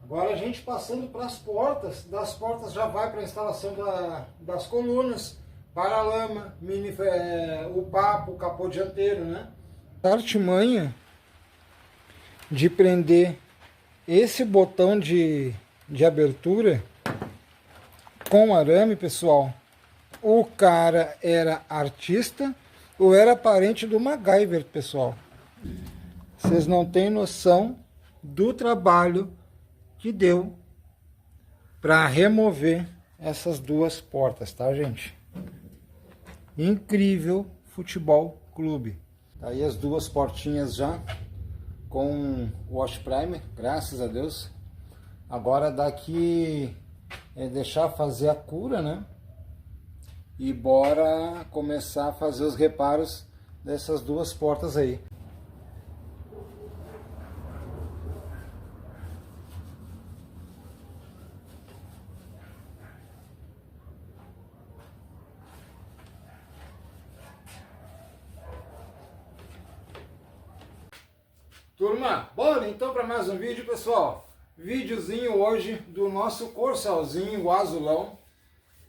Agora a gente passando para as portas, das portas já vai para a instalação das colunas, paralama, o papo, o capô dianteiro, né? A artimanha de prender esse botão de abertura com arame, pessoal, o cara era artista ou era parente do MacGyver, pessoal. Vocês não têm noção do trabalho que deu para remover essas duas portas, tá, gente? Incrível Futebol Clube. Tá aí as duas portinhas já com wash primer, graças a Deus. Agora daqui é deixar fazer a cura, né? E bora começar a fazer os reparos dessas duas portas aí. Turma, bora então para mais um vídeo, pessoal. Videozinho hoje do nosso corcelzinho, o azulão.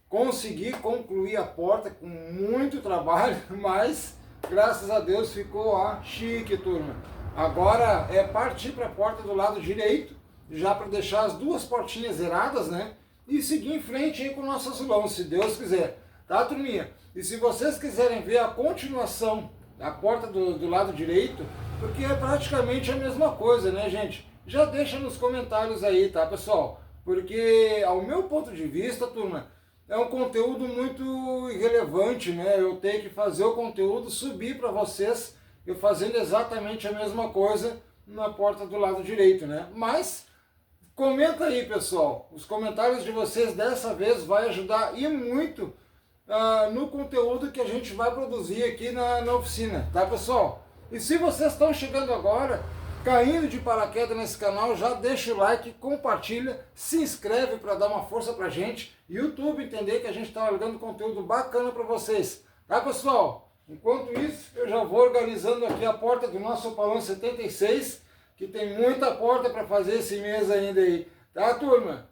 Consegui concluir a porta com muito trabalho, mas graças a Deus ficou chique, turma. Agora é partir para a porta do lado direito, já para deixar as duas portinhas zeradas, né? E seguir em frente aí com o nosso azulão, se Deus quiser. Tá, turminha? E se vocês quiserem ver a continuação da porta do lado direito, porque é praticamente a mesma coisa, né, gente? Já deixa nos comentários aí, tá, pessoal? Porque, ao meu ponto de vista, turma, é um conteúdo muito irrelevante, né? Eu tenho que fazer o conteúdo subir para vocês, eu fazendo exatamente a mesma coisa na porta do lado direito, né? Mas comenta aí, pessoal. Os comentários de vocês dessa vez vai ajudar e muito no conteúdo que a gente vai produzir aqui na oficina, tá, pessoal? E se vocês estão chegando agora, caindo de paraquedas nesse canal, já deixa o like, compartilha, se inscreve para dar uma força pra gente, YouTube entender que a gente está largando conteúdo bacana para vocês, tá, pessoal? Enquanto isso, eu já vou organizando aqui a porta do nosso Opalão 76, que tem muita porta para fazer esse mês ainda aí, tá, turma?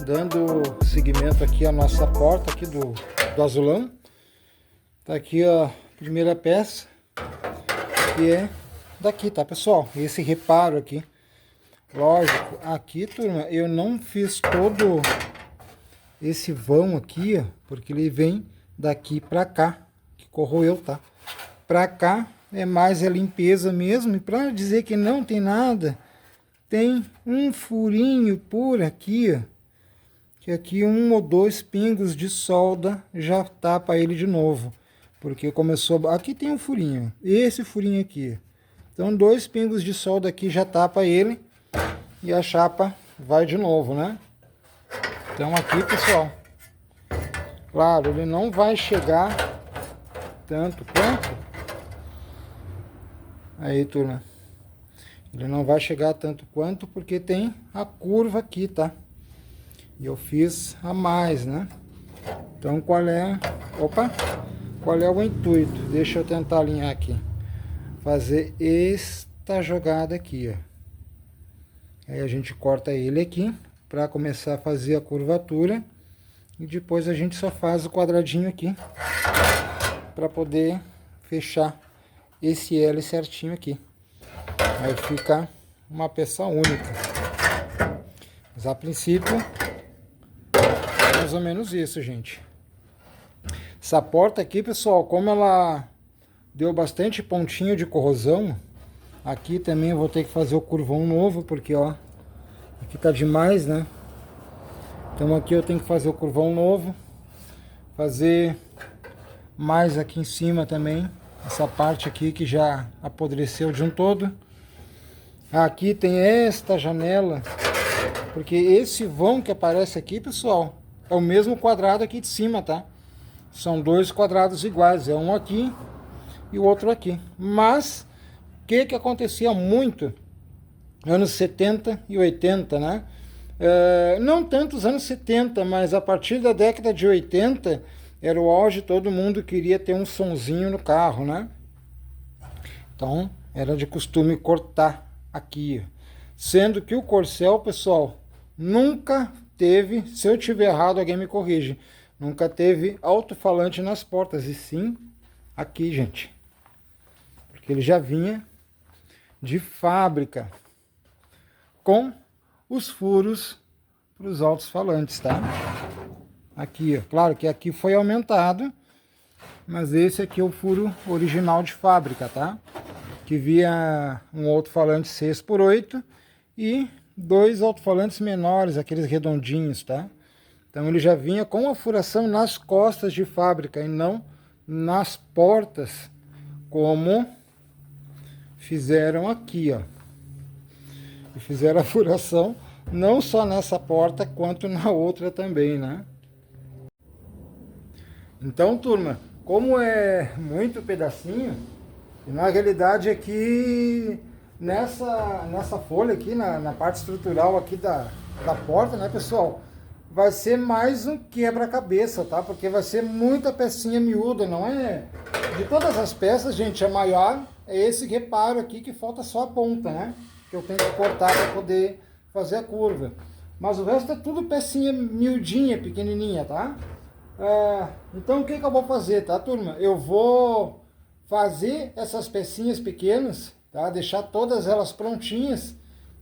dando seguimento aqui à nossa porta aqui do azulão. Tá aqui a primeira peça, que é daqui, tá, pessoal? Esse reparo aqui. Lógico, aqui, turma, eu não fiz todo esse vão aqui, ó, porque ele vem daqui pra cá, que corroeu, tá? Pra cá é mais a limpeza mesmo, e pra dizer que não tem nada, tem um furinho por aqui, ó, que aqui 1 ou 2 pingos de solda já tapa ele de novo, porque começou... Aqui tem um furinho, esse furinho aqui. Então 2 pingos de solda aqui já tapa ele e a chapa vai de novo, né? Então aqui, pessoal, claro, ele não vai chegar tanto quanto... Aí, turma, ele não vai chegar tanto quanto porque tem a curva aqui, tá? E eu fiz a mais, né? Então qual é... Opa! Qual é o intuito? Deixa eu tentar alinhar aqui. Fazer esta jogada aqui, ó. Aí a gente corta ele aqui para começar a fazer a curvatura. E depois a gente só faz o quadradinho aqui para poder fechar esse L certinho aqui. Aí fica uma peça única. Mas a princípio é mais ou menos isso, gente. Essa porta aqui, pessoal, como ela deu bastante pontinho de corrosão, aqui também eu vou ter que fazer o curvão novo, porque ó, aqui tá demais, né? Então aqui eu tenho que fazer o curvão novo, fazer mais aqui em cima também, essa parte aqui que já apodreceu de um todo. Aqui tem esta janela, porque esse vão que aparece aqui, pessoal, é o mesmo quadrado aqui de cima, tá? São 2 quadrados iguais, é um aqui e o outro aqui. Mas, o que acontecia muito anos 70 e 80, né? Não tanto os anos 70, mas a partir da década de 80, era o auge, todo mundo queria ter um sonzinho no carro, né? Então, era de costume cortar aqui. Sendo que o Corcel, pessoal, nunca teve, se eu tiver errado, alguém me corrige, nunca teve alto-falante nas portas, e sim aqui, gente. Porque ele já vinha de fábrica com os furos para os altos-falantes, tá? Aqui, ó. Claro que aqui foi aumentado, mas esse aqui é o furo original de fábrica, tá? Que via um alto-falante 6x8 e 2 alto-falantes menores, aqueles redondinhos, tá? Então ele já vinha com a furação nas costas de fábrica e não nas portas, como fizeram aqui, ó. E fizeram a furação não só nessa porta, quanto na outra também, né? Então, turma, como é muito pedacinho, na realidade aqui, nessa folha aqui, na parte estrutural aqui da porta, né, pessoal? Vai ser mais um quebra-cabeça, tá? Porque vai ser muita pecinha miúda, não é? De todas as peças, gente, a maior é esse reparo aqui, que falta só a ponta, né? Que eu tenho que cortar para poder fazer a curva. Mas o resto é tudo pecinha miudinha, pequenininha, tá? Então o que eu vou fazer, tá, turma? Eu vou fazer essas pecinhas pequenas, tá? Deixar todas elas prontinhas.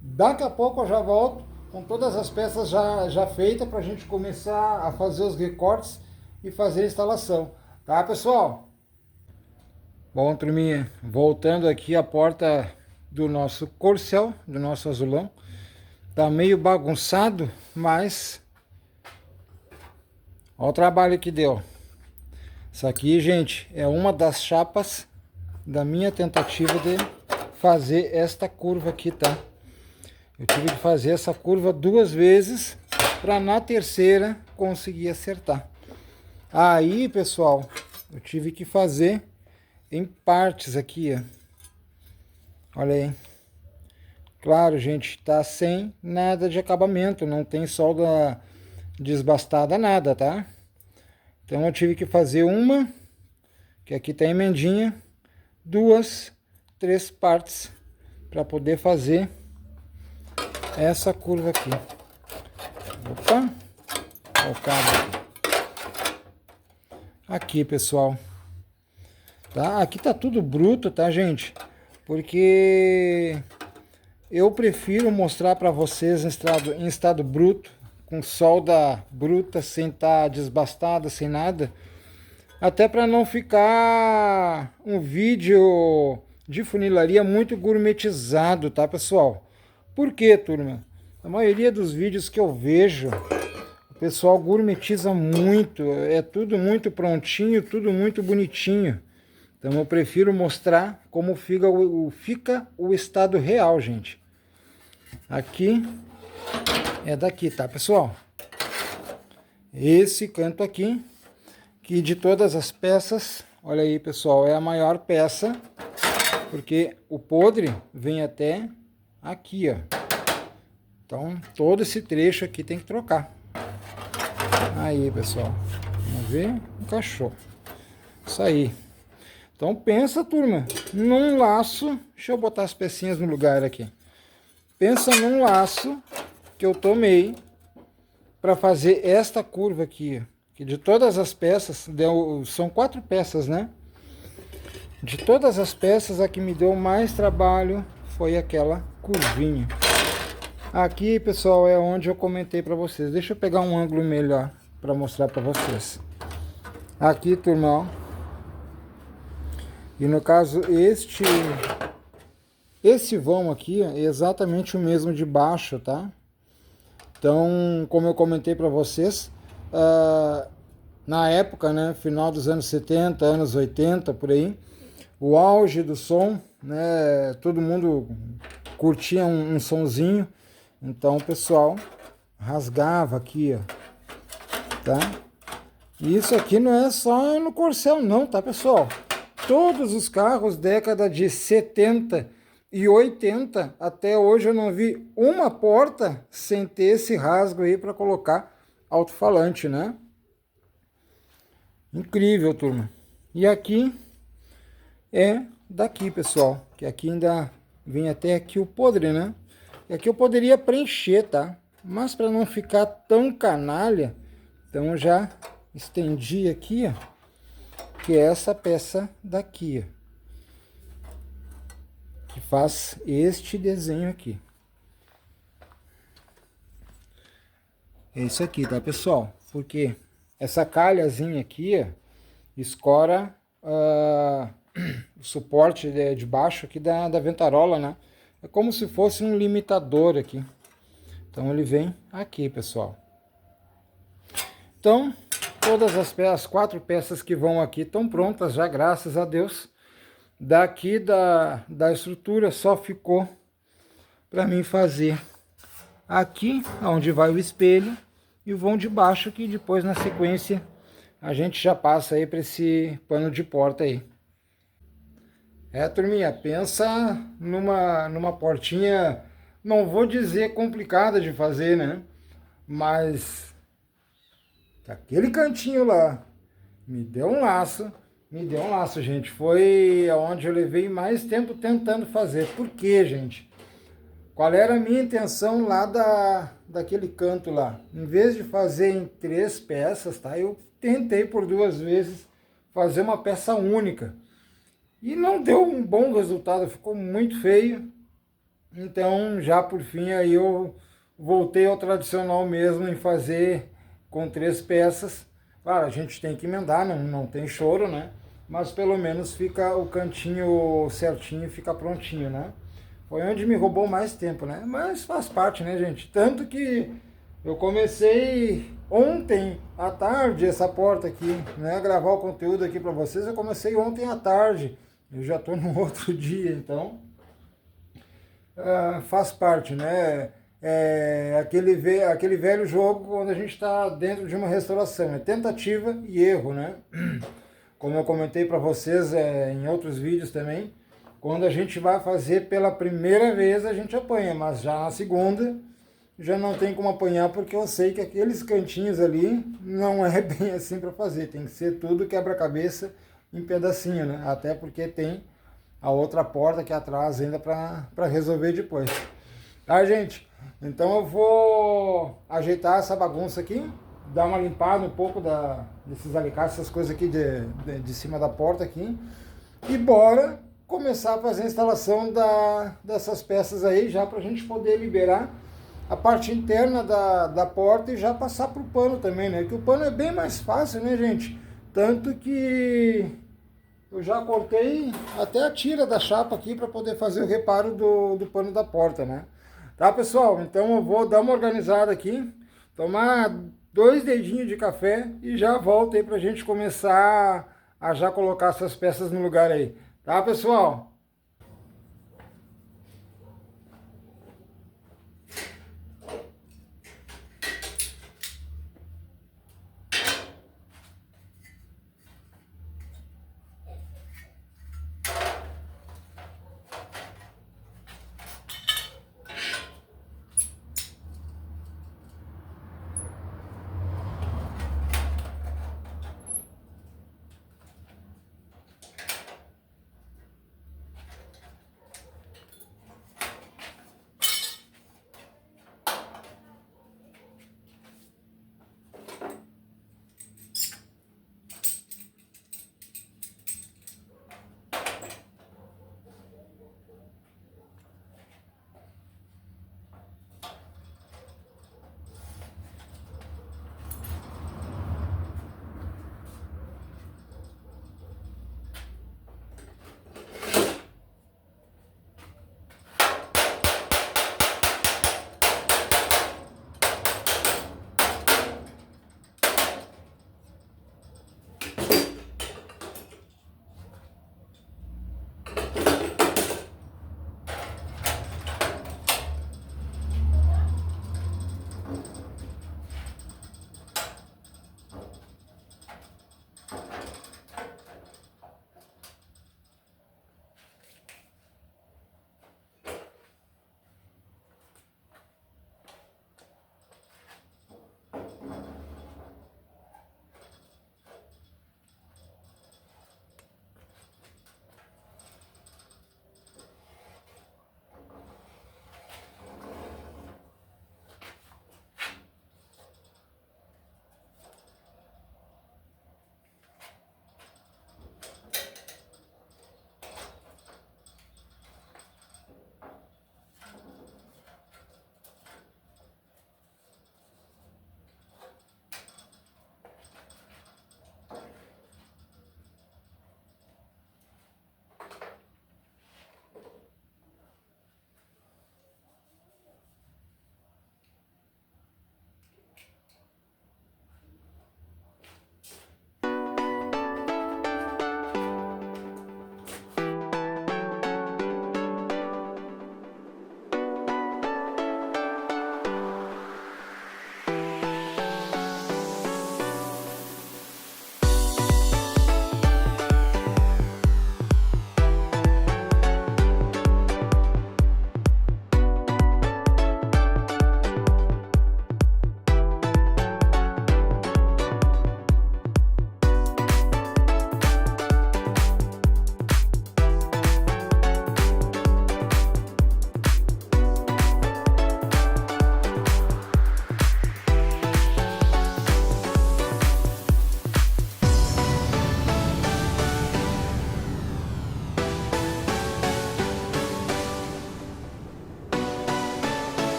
Daqui a pouco eu já volto com todas as peças já feitas para a gente começar a fazer os recortes e fazer a instalação, tá, pessoal? Bom, turminha, voltando aqui a porta do nosso Corcel, do nosso azulão, tá meio bagunçado, mas olha o trabalho que deu. Isso aqui, gente, é uma das chapas da minha tentativa de fazer esta curva aqui, tá? Eu tive que fazer essa curva 2 vezes para na terceira conseguir acertar. Aí, pessoal, eu tive que fazer em partes aqui, ó. Olha aí. Claro, gente, tá sem nada de acabamento, não tem solda desbastada, nada, tá? Então eu tive que fazer uma, que aqui tá emendinha, 2, 3 partes para poder fazer essa curva aqui. Opa! Olha o cabo aqui, pessoal. Tá? Aqui tá tudo bruto, tá, gente? Porque eu prefiro mostrar para vocês em estado bruto, com solda bruta, sem estar desbastada, sem nada. Até para não ficar um vídeo de funilaria muito gourmetizado, tá, pessoal? Por quê, turma? A maioria dos vídeos que eu vejo, o pessoal gourmetiza muito, é tudo muito prontinho, tudo muito bonitinho. Então eu prefiro mostrar como fica o estado real, gente. Aqui é daqui, tá, pessoal? Esse canto aqui, que de todas as peças, olha aí, pessoal, é a maior peça, porque o podre vem até aqui, ó. Então todo esse trecho aqui tem que trocar. Aí, pessoal, vamos ver, encaixou. Isso aí. Então pensa, turma, num laço, deixa eu botar as pecinhas no lugar aqui. Pensa num laço que eu tomei para fazer esta curva aqui, que de todas as peças, são 4 peças, né? De todas as peças, a que me deu mais trabalho foi aquela curvinha. Aqui, pessoal, é onde eu comentei para vocês. Deixa eu pegar um ângulo melhor para mostrar para vocês. Aqui, turma, ó. E no caso, esse vão aqui é exatamente o mesmo de baixo, tá? Então, como eu comentei para vocês, na época, né, final dos anos 70, anos 80, por aí, o auge do som, né, todo mundo curtia um sonzinho, então o pessoal rasgava aqui, ó, tá? E isso aqui não é só no Corcel não, tá, pessoal? Todos os carros, década de 70 e 80, até hoje eu não vi uma porta sem ter esse rasgo aí para colocar alto-falante, né? Incrível, turma. E aqui é daqui, pessoal, que aqui ainda vem até aqui o podre, né? E aqui eu poderia preencher, tá? Mas para não ficar tão canalha, então eu já estendi aqui, ó, que é essa peça daqui, ó, que faz este desenho aqui. É isso aqui, tá, pessoal? Porque essa calhazinha aqui, ó, escora o suporte de baixo aqui da ventarola, né? É como se fosse um limitador aqui. Então ele vem aqui, pessoal. Então, todas as 4 peças que vão aqui estão prontas já, graças a Deus. Daqui da estrutura só ficou para mim fazer aqui, onde vai o espelho, e o vão de baixo, que depois na sequência a gente já passa aí para esse pano de porta aí. Turminha, pensa numa portinha, não vou dizer complicada de fazer, né? Mas aquele cantinho lá me deu um laço, gente. Foi onde eu levei mais tempo tentando fazer. Por quê, gente? Qual era a minha intenção lá daquele canto lá? Em vez de fazer em 3 peças, tá? Eu tentei por 2 vezes fazer uma peça única. E não deu um bom resultado, ficou muito feio. Então, já por fim, aí eu voltei ao tradicional mesmo, em fazer com 3 peças. Claro, a gente tem que emendar, não tem choro, né? Mas pelo menos fica o cantinho certinho, fica prontinho, né? Foi onde me roubou mais tempo, né? Mas faz parte, né, gente? Tanto que eu comecei ontem à tarde essa porta aqui, né? Gravar o conteúdo aqui para vocês. Eu comecei ontem à tarde. Eu já tô no outro dia, então faz parte, né? É aquele velho jogo quando a gente está dentro de uma restauração, é tentativa e erro, né? Como eu comentei para vocês em outros vídeos também, quando a gente vai fazer pela primeira vez a gente apanha, mas já na segunda já não tem como apanhar, porque eu sei que aqueles cantinhos ali não é bem assim para fazer, tem que ser tudo quebra-cabeça em pedacinho, né? Até porque tem a outra porta aqui atrás ainda para resolver depois. Tá, gente? Então eu vou ajeitar essa bagunça aqui, dar uma limpada um pouco desses alicates, essas coisas aqui de cima da porta aqui. E bora começar a fazer a instalação dessas peças aí, já para a gente poder liberar a parte interna da porta e já passar para o pano também, né? Que o pano é bem mais fácil, né, gente? Tanto que eu já cortei até a tira da chapa aqui para poder fazer o reparo do pano da porta, né? Tá, pessoal? Então eu vou dar uma organizada aqui, tomar 2 dedinhos de café e já volto aí pra gente começar a já colocar essas peças no lugar aí. Tá, pessoal?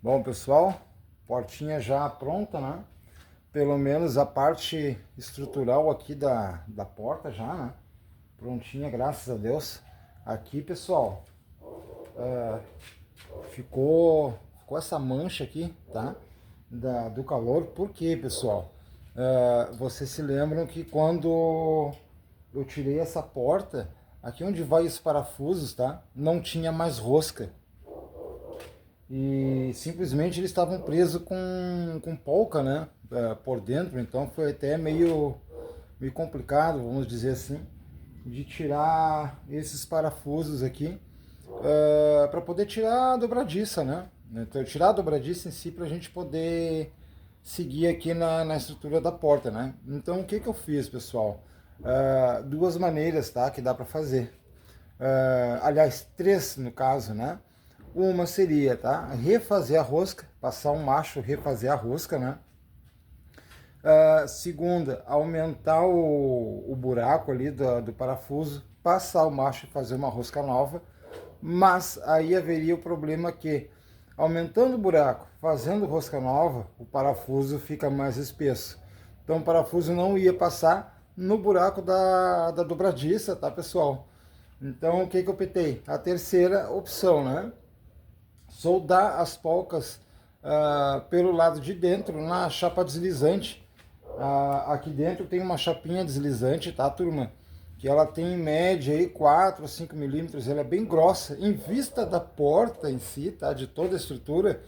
Bom, pessoal, portinha já pronta, né? Pelo menos a parte estrutural aqui da porta já, né? Prontinha, graças a Deus. Aqui, pessoal, ficou essa mancha aqui, tá? Do calor. Por quê, pessoal? Vocês se lembram que quando eu tirei essa porta, aqui onde vai os parafusos, tá? Não tinha mais rosca. E simplesmente eles estavam presos com polca, né? Por dentro, então foi até meio complicado, vamos dizer assim, de tirar esses parafusos aqui, para poder tirar a dobradiça, né? Então, tirar a dobradiça em si para a gente poder seguir aqui na estrutura da porta, né? Então, o que eu fiz, pessoal? Duas maneiras, tá? Que dá para fazer. Aliás, três no caso, né? Uma seria, tá? Refazer a rosca, passar um macho, refazer a rosca, né? Segunda, aumentar o buraco ali do parafuso, passar o macho e fazer uma rosca nova. Mas aí haveria o problema que, aumentando o buraco, fazendo rosca nova, o parafuso fica mais espesso. Então o parafuso não ia passar no buraco da dobradiça, tá, pessoal? Então o que eu optei? A terceira opção, né? Soldar as polcas pelo lado de dentro na chapa deslizante. Aqui dentro tem uma chapinha deslizante, tá, turma? Que ela tem em média aí 4 a 5 milímetros, ela é bem grossa. Em vista da porta em si, tá? De toda a estrutura,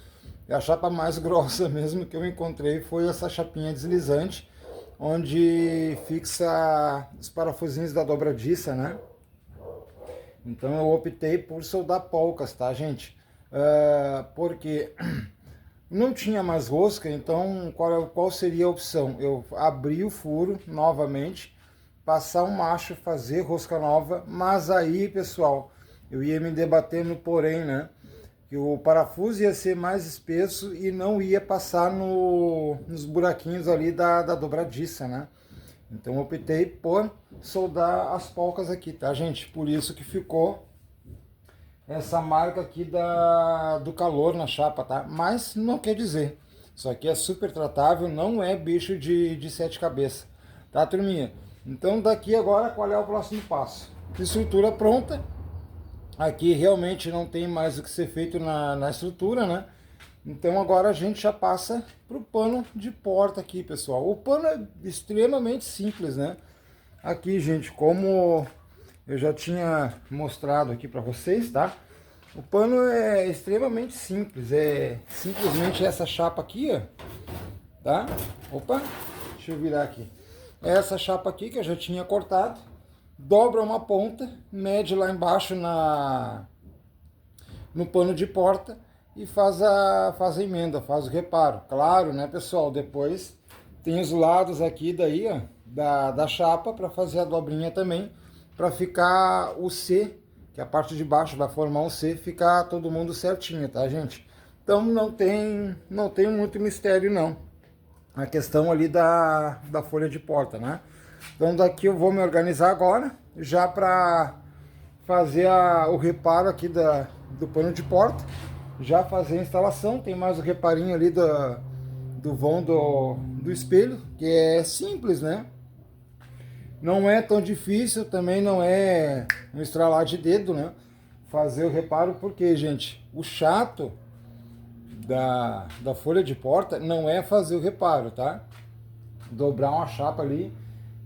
E a chapa mais grossa mesmo que eu encontrei foi essa chapinha deslizante, onde fixa os parafusinhos da dobradiça, né? Então eu optei por soldar polcas, tá, gente? Porque não tinha mais rosca, então qual seria a opção? Eu abrir o furo novamente, passar um macho, fazer rosca nova, mas aí, pessoal, eu ia me debater no porém, né? Que o parafuso ia ser mais espesso e não ia passar nos buraquinhos ali da dobradiça, né? Então eu optei por soldar as polcas aqui, tá, gente? Por isso que ficou essa marca aqui do calor na chapa, tá? Mas não quer dizer. Isso aqui é super tratável, não é bicho de sete cabeças, tá, turminha? Então daqui agora qual é o próximo passo? Estrutura pronta. Aqui realmente não tem mais o que ser feito na estrutura, né? Então agora a gente já passa para o pano de porta aqui, pessoal. O pano é extremamente simples, né? Aqui, gente, como eu já tinha mostrado aqui para vocês, tá? O pano é extremamente simples, é simplesmente essa chapa aqui, ó, tá? Opa, deixa eu virar aqui. É essa chapa aqui que eu já tinha cortado, dobra uma ponta, mede lá embaixo no pano de porta e faz a emenda, faz o reparo. Claro, né, pessoal? Depois tem os lados aqui daí, ó, da chapa para fazer a dobrinha também, para ficar o C, que é a parte de baixo vai formar um C, ficar todo mundo certinho, tá, gente? Então não tem muito mistério não. A questão ali da folha de porta, né? Então daqui eu vou me organizar agora, já para fazer o reparo aqui do pano de porta, já fazer a instalação. Tem mais o reparinho ali do vão do espelho, que é simples, né? Não é tão difícil, também não é um estralar de dedo, né? Fazer o reparo, porque, gente, o chato da folha de porta não é fazer o reparo, tá? Dobrar uma chapa ali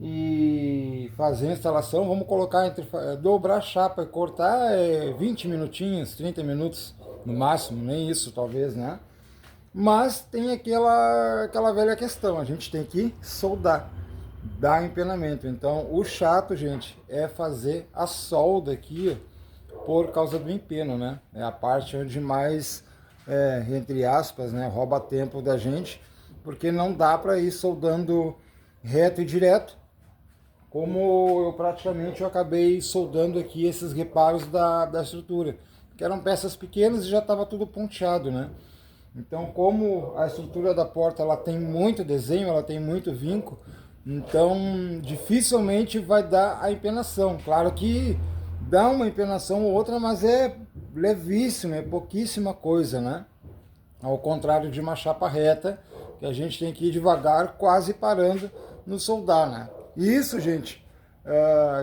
e fazer a instalação, vamos colocar entre dobrar a chapa e cortar 20 minutinhos, 30 minutos no máximo, nem isso talvez, né? Mas tem aquela velha questão, a gente tem que soldar, dar empenamento. Então o chato, gente, é fazer a solda aqui por causa do empeno, né? É a parte onde mais, entre aspas, né, rouba tempo da gente, porque não dá para ir soldando reto e direto, como eu acabei soldando aqui esses reparos da estrutura, que eram peças pequenas e já estava tudo ponteado, né? Então, como a estrutura da porta ela tem muito desenho, ela tem muito vinco, então dificilmente vai dar a empenação. Claro que dá uma empenação ou outra, mas é levíssima, é pouquíssima coisa, né? Ao contrário de uma chapa reta, que a gente tem que ir devagar, quase parando no soldar, né? E isso, gente,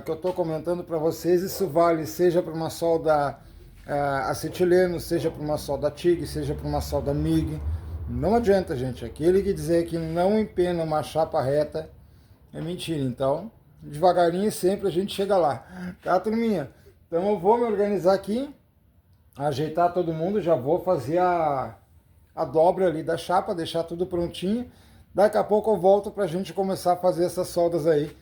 que eu estou comentando para vocês, isso vale seja para uma solda acetileno, seja para uma solda TIG, seja para uma solda MIG. Não adianta, gente. Aquele que dizer que não empena uma chapa reta é mentira. Então, devagarinho sempre a gente chega lá. Tá, turminha? Então eu vou me organizar aqui, ajeitar todo mundo, já vou fazer a dobra ali da chapa, deixar tudo prontinho. Daqui a pouco eu volto para a gente começar a fazer essas soldas aí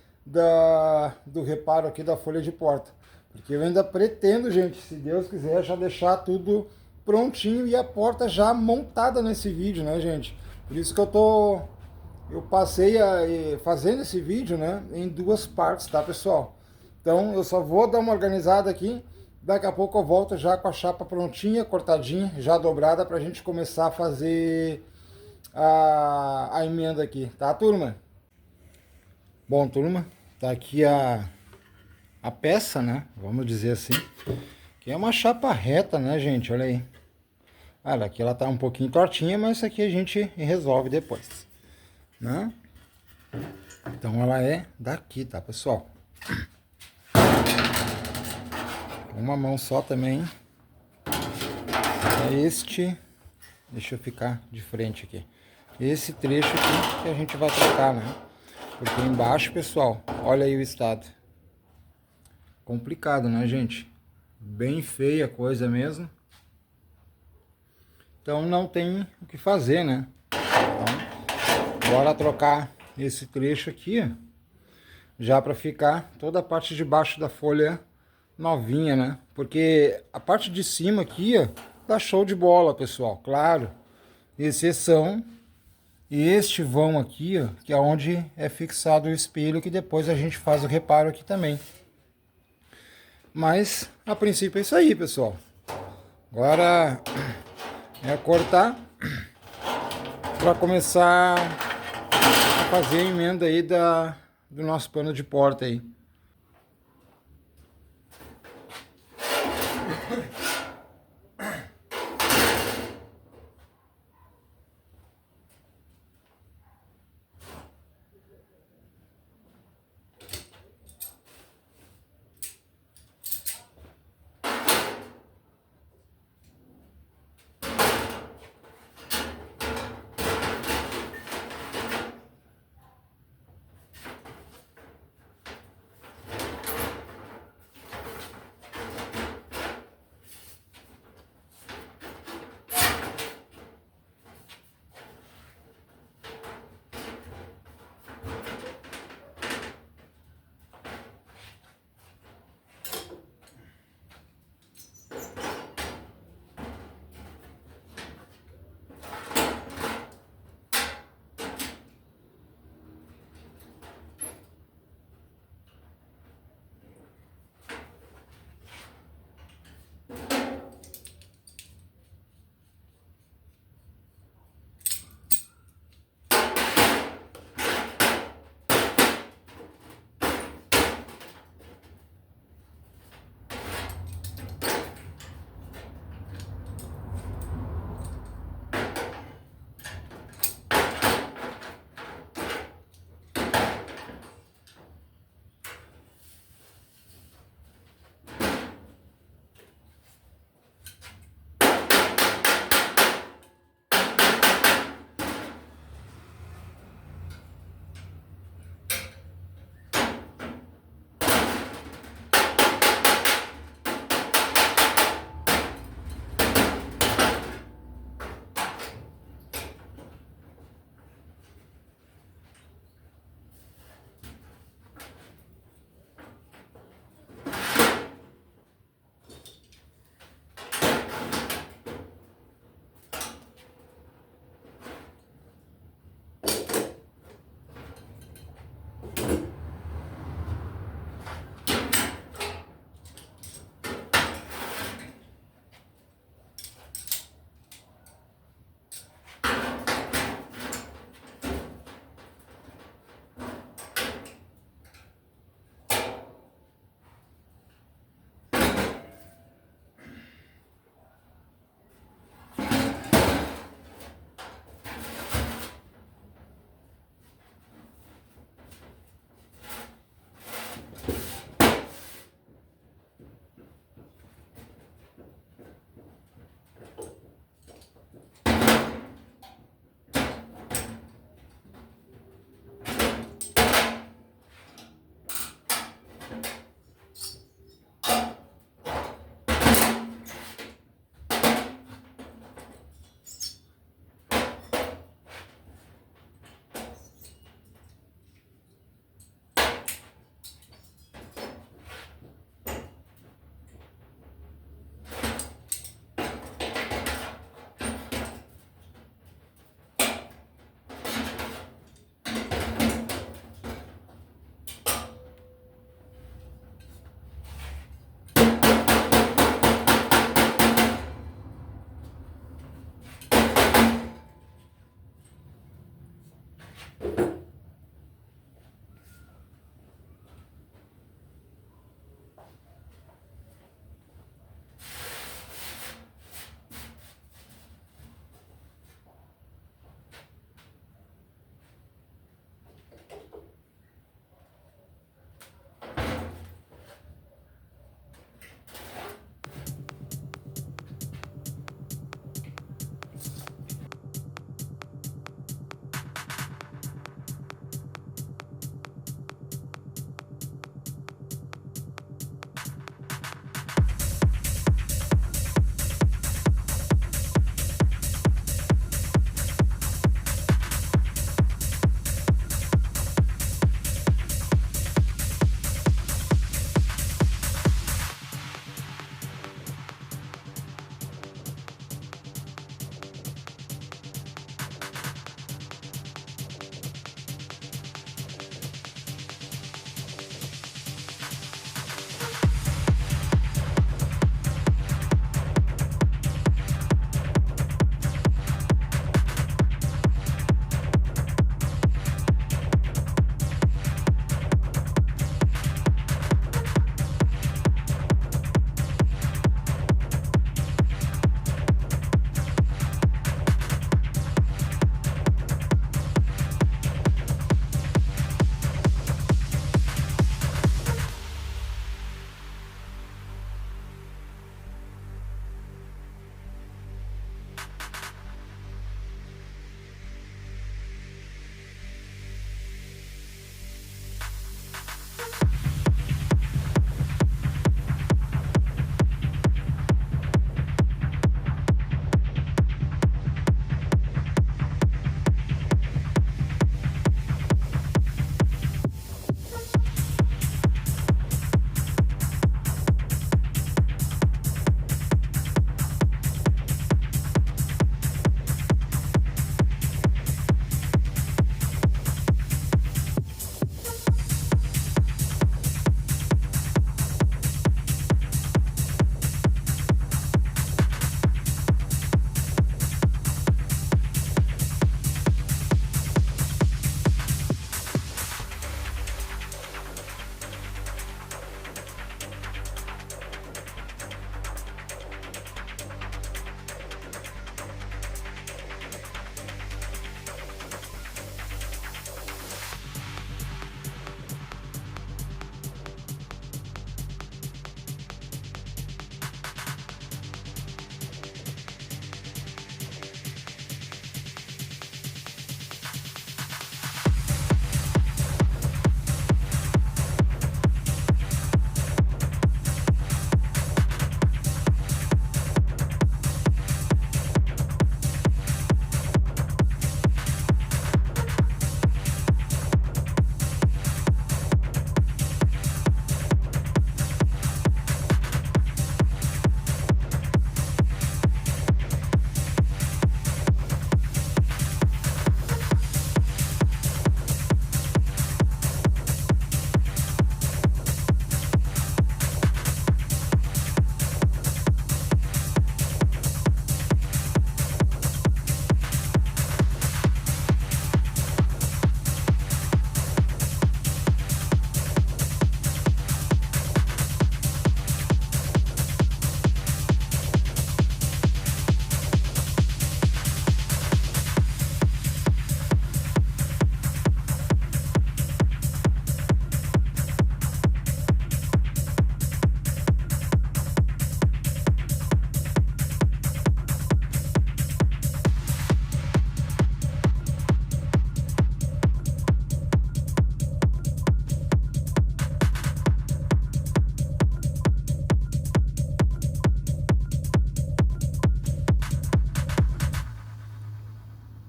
do reparo aqui da folha de porta. Porque eu ainda pretendo, gente, se Deus quiser, já deixar tudo prontinho e a porta já montada nesse vídeo, né, gente? Por isso que eu passei fazendo esse vídeo, né, em duas partes, tá, pessoal? Então eu só vou dar uma organizada aqui. Daqui a pouco eu volto já com a chapa prontinha, cortadinha, já dobrada, pra gente começar a fazer a emenda aqui, tá, turma? Bom, turma, tá aqui a peça, né? Vamos dizer assim. Que é uma chapa reta, né, gente? Olha aí. Olha, aqui ela tá um pouquinho tortinha, mas isso aqui a gente resolve depois, né? Então ela é daqui, tá, pessoal? Uma mão só também. É este. Deixa eu ficar de frente aqui. Esse trecho aqui que a gente vai trocar, né? Porque embaixo, pessoal, olha aí o estado. Complicado, né, gente? Bem feia a coisa mesmo. então não tem o que fazer, né? Então, bora trocar esse trecho aqui, já para ficar toda a parte de baixo da folha novinha, né? Porque a parte de cima aqui, ó, tá show de bola, pessoal, claro. Exceção este vão aqui, ó, que é onde é fixado o espelho, que depois a gente faz o reparo aqui também. Mas, a princípio é isso aí, pessoal. Agora é cortar para começar a fazer a emenda aí do nosso pano de porta aí.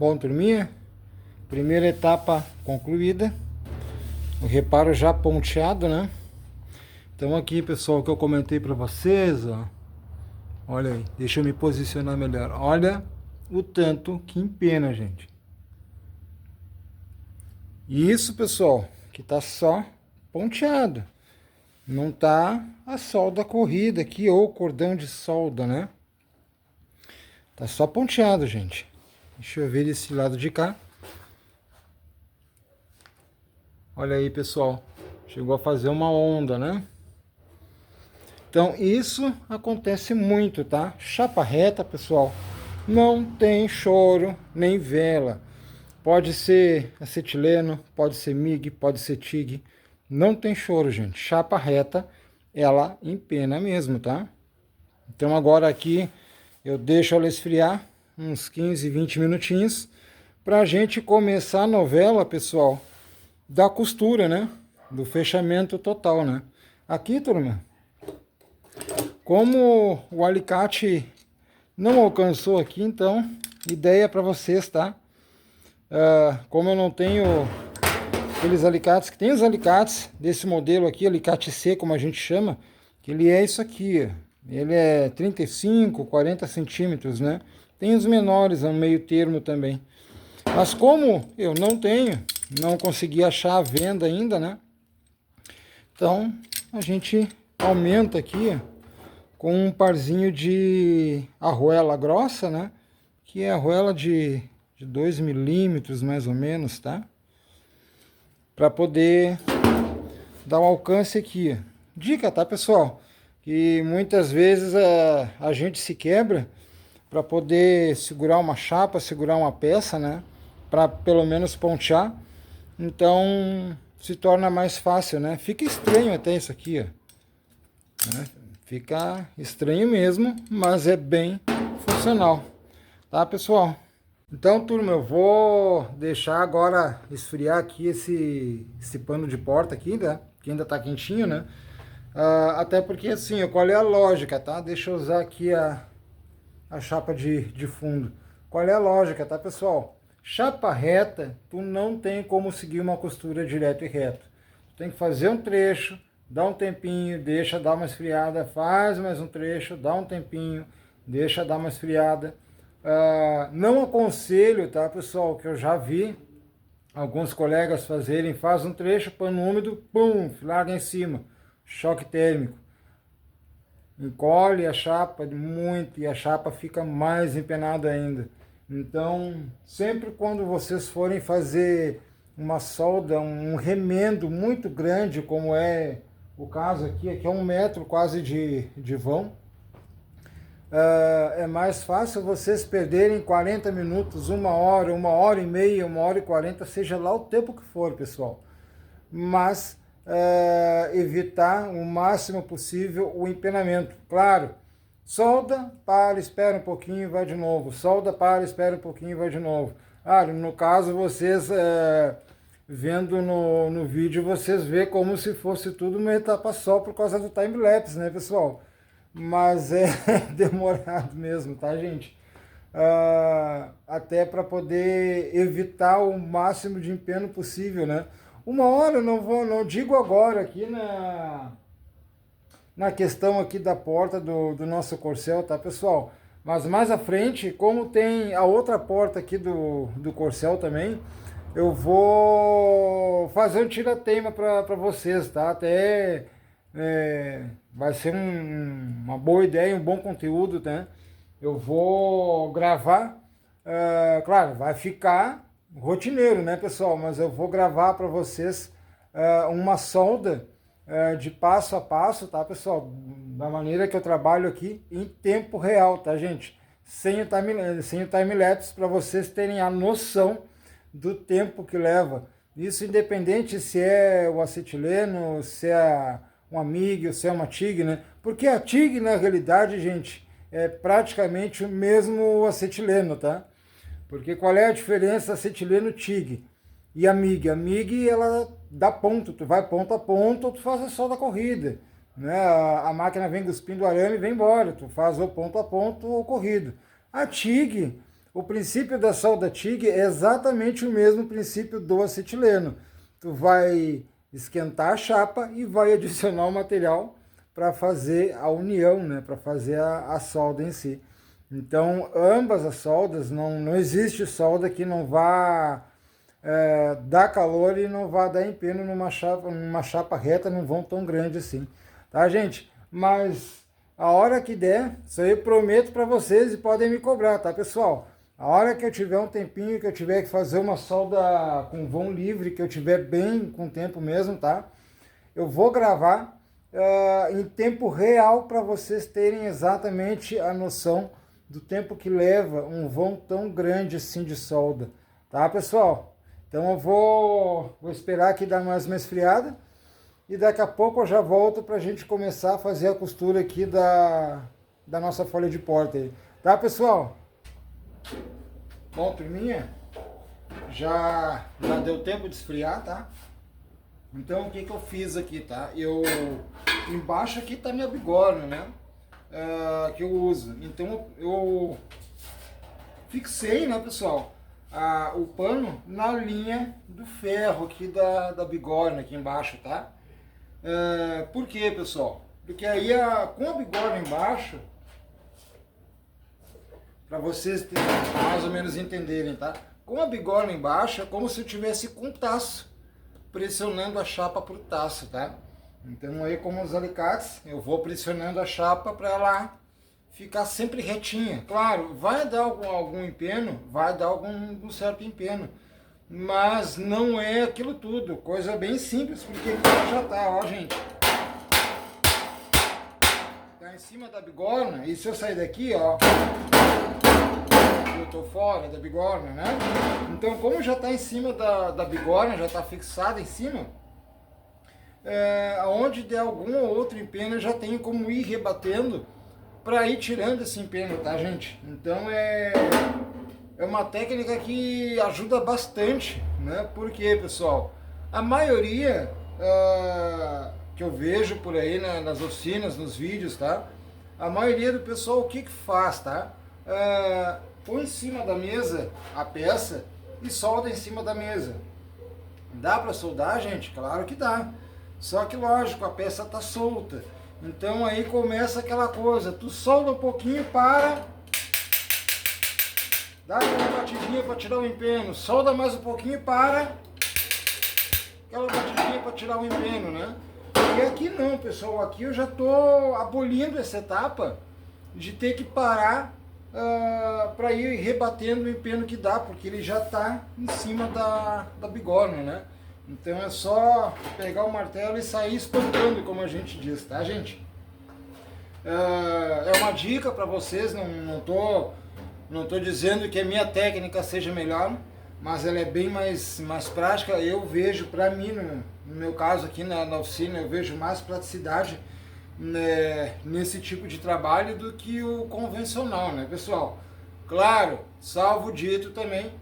Bom, turminha, primeira etapa concluída. O reparo já ponteado, né? Então aqui, pessoal, o que eu comentei para vocês, ó. Olha aí, deixa eu me posicionar melhor. Olha o tanto que empena, gente. E isso, pessoal, que tá só ponteado. Não tá a solda corrida aqui, ou cordão de solda, né? Tá só ponteado, gente. Deixa eu ver desse lado de cá. Olha aí, pessoal. Chegou a fazer uma onda, né? Então, isso acontece muito, tá? Chapa reta, pessoal, não tem choro nem vela. Pode ser acetileno, pode ser MIG, pode ser TIG. Não tem choro, gente. Chapa reta, ela empena mesmo, tá? Então, agora aqui, eu deixo ela esfriar uns 15, 20 minutinhos pra gente começar a novela, pessoal, da costura, né? Do fechamento total, né? Aqui, turma, como o alicate não alcançou aqui, então, ideia para vocês, tá? Como eu não tenho aqueles alicates, que tem os alicates desse modelo aqui, alicate C, como a gente chama, que ele é isso aqui, ó. Ele é 35, 40 centímetros, né? Tem os menores, no meio termo também. Mas como eu não tenho, não consegui achar a venda ainda, né? Então, a gente aumenta aqui, ó, com um parzinho de arruela grossa, né? Que é arruela de 2 milímetros, mais ou menos, tá? Para poder dar um alcance aqui. Dica, tá, pessoal? Que muitas vezes a gente se quebra para poder segurar uma chapa, segurar uma peça, né? Para pelo menos pontear. Então, se torna mais fácil, né? Fica estranho até isso aqui, ó. Né? Fica estranho mesmo, mas é bem funcional. Tá, pessoal? Então, turma, eu vou deixar agora esfriar aqui esse pano de porta aqui, né? Que ainda tá quentinho, né? Até porque, assim, qual é a lógica, tá? Deixa eu usar aqui a chapa de fundo. Qual é a lógica, tá, pessoal? Chapa reta, tu não tem como seguir uma costura direto e reto. Tu tem que fazer um trecho, dá um tempinho, deixa dar uma esfriada, faz mais um trecho, dá um tempinho, deixa dar uma esfriada. Não aconselho, tá, pessoal, que eu já vi alguns colegas fazerem, faz um trecho, pano úmido, pum, larga em cima, choque térmico. Encolhe a chapa muito e a chapa fica mais empenada ainda. Então, sempre quando vocês forem fazer uma solda, um remendo muito grande, como é o caso aqui é 1 metro quase de vão, é mais fácil vocês perderem 40 minutos, 1 hora e meia, 1h40, seja lá o tempo que for, pessoal. Mas evitar o máximo possível o empenamento. Claro, solda, para, espera um pouquinho, vai de novo. Solda, para, espera um pouquinho, vai de novo. No caso, vocês vendo no vídeo, vocês vê como se fosse tudo uma etapa só por causa do time-lapse, né, pessoal? Mas é demorado mesmo, tá, gente? Até para poder evitar o máximo de empeno possível, né? 1 hora, não digo agora aqui na questão aqui da porta do nosso corcel, tá, pessoal? Mas mais à frente, como tem a outra porta aqui do corcel também, eu vou fazer um tira-teima para vocês, tá? Até vai ser uma boa ideia, um bom conteúdo, né? Eu vou gravar, claro, vai ficar rotineiro, né, pessoal? Mas eu vou gravar para vocês uma solda de passo a passo, tá, pessoal? Da maneira que eu trabalho aqui em tempo real, tá, gente? Sem o time-lapse, para vocês terem a noção do tempo que leva. Isso independente se é o acetileno, se é uma MIG ou se é uma TIG, né? Porque a TIG, na realidade, gente, é praticamente o mesmo acetileno, tá? Porque qual é a diferença acetileno-TIG e a MIG? A MIG, ela dá ponto, tu vai ponto a ponto ou tu faz a solda corrida, né? A máquina vem cuspindo arame e vem embora, tu faz o ponto a ponto ou corrido. A TIG, o princípio da solda TIG é exatamente o mesmo princípio do acetileno. Tu vai esquentar a chapa e vai adicionar o material para fazer a união, né? Para fazer a solda em si. Então, ambas as soldas, não existe solda que não vá dar calor e não vá dar empeno numa chapa reta, não vão tão grande assim. Tá, gente? Mas a hora que der, isso aí eu prometo para vocês e podem me cobrar, tá, pessoal? A hora que eu tiver um tempinho, que eu tiver que fazer uma solda com vão livre, que eu tiver bem com tempo mesmo, tá? Eu vou gravar em tempo real para vocês terem exatamente a noção do tempo que leva um vão tão grande assim de solda, tá, pessoal? Então eu vou esperar aqui dar mais uma esfriada e daqui a pouco eu já volto para a gente começar a fazer a costura aqui da nossa folha de porta aí, tá, pessoal? Bom, turminha, já deu tempo de esfriar, tá? Então o que eu fiz aqui, tá? Embaixo aqui tá minha bigorna, né? Que eu uso. Então eu fixei, né, pessoal, o pano na linha do ferro aqui da bigorna aqui embaixo, tá? Por quê, pessoal? Porque aí com a bigorna embaixo, para vocês mais ou menos entenderem, tá? Com a bigorna embaixo é como se eu tivesse com um taço pressionando a chapa pro taço, tá? Então aí, como os alicates, eu vou pressionando a chapa para ela ficar sempre retinha. Claro, vai dar algum empeno, vai dar algum certo empeno, mas não é aquilo tudo, coisa bem simples, porque aqui já tá, ó, gente. Tá em cima da bigorna, e se eu sair daqui, ó, eu tô fora da bigorna, né? Então, como já tá em cima da bigorna, já tá fixada em cima, onde der algum ou outro empeno, eu já tenho como ir rebatendo para ir tirando esse empeno, tá, gente? Então é uma técnica que ajuda bastante, né? Porque, pessoal, a maioria que eu vejo por aí nas oficinas, nos vídeos, tá? A maioria do pessoal o que faz, tá? Põe em cima da mesa a peça e solda em cima da mesa. Dá para soldar, gente? Claro que dá. Só que, lógico, a peça tá solta. Então aí começa aquela coisa, tu solda um pouquinho, para, dá aquela batidinha para tirar o empeno, solda mais um pouquinho, para, aquela batidinha para tirar o empeno, né? E aqui não, pessoal, aqui eu já tô abolindo essa etapa de ter que parar para ir rebatendo o empeno que dá, porque ele já tá em cima da bigorna, né? Então é só pegar o martelo e sair espancando, como a gente diz, tá, gente? É uma dica para vocês, não tô dizendo que a minha técnica seja melhor, mas ela é bem mais prática. Eu vejo, para mim, no meu caso aqui na oficina, eu vejo mais praticidade, né, nesse tipo de trabalho do que o convencional, né, pessoal? Claro, salvo o dito também,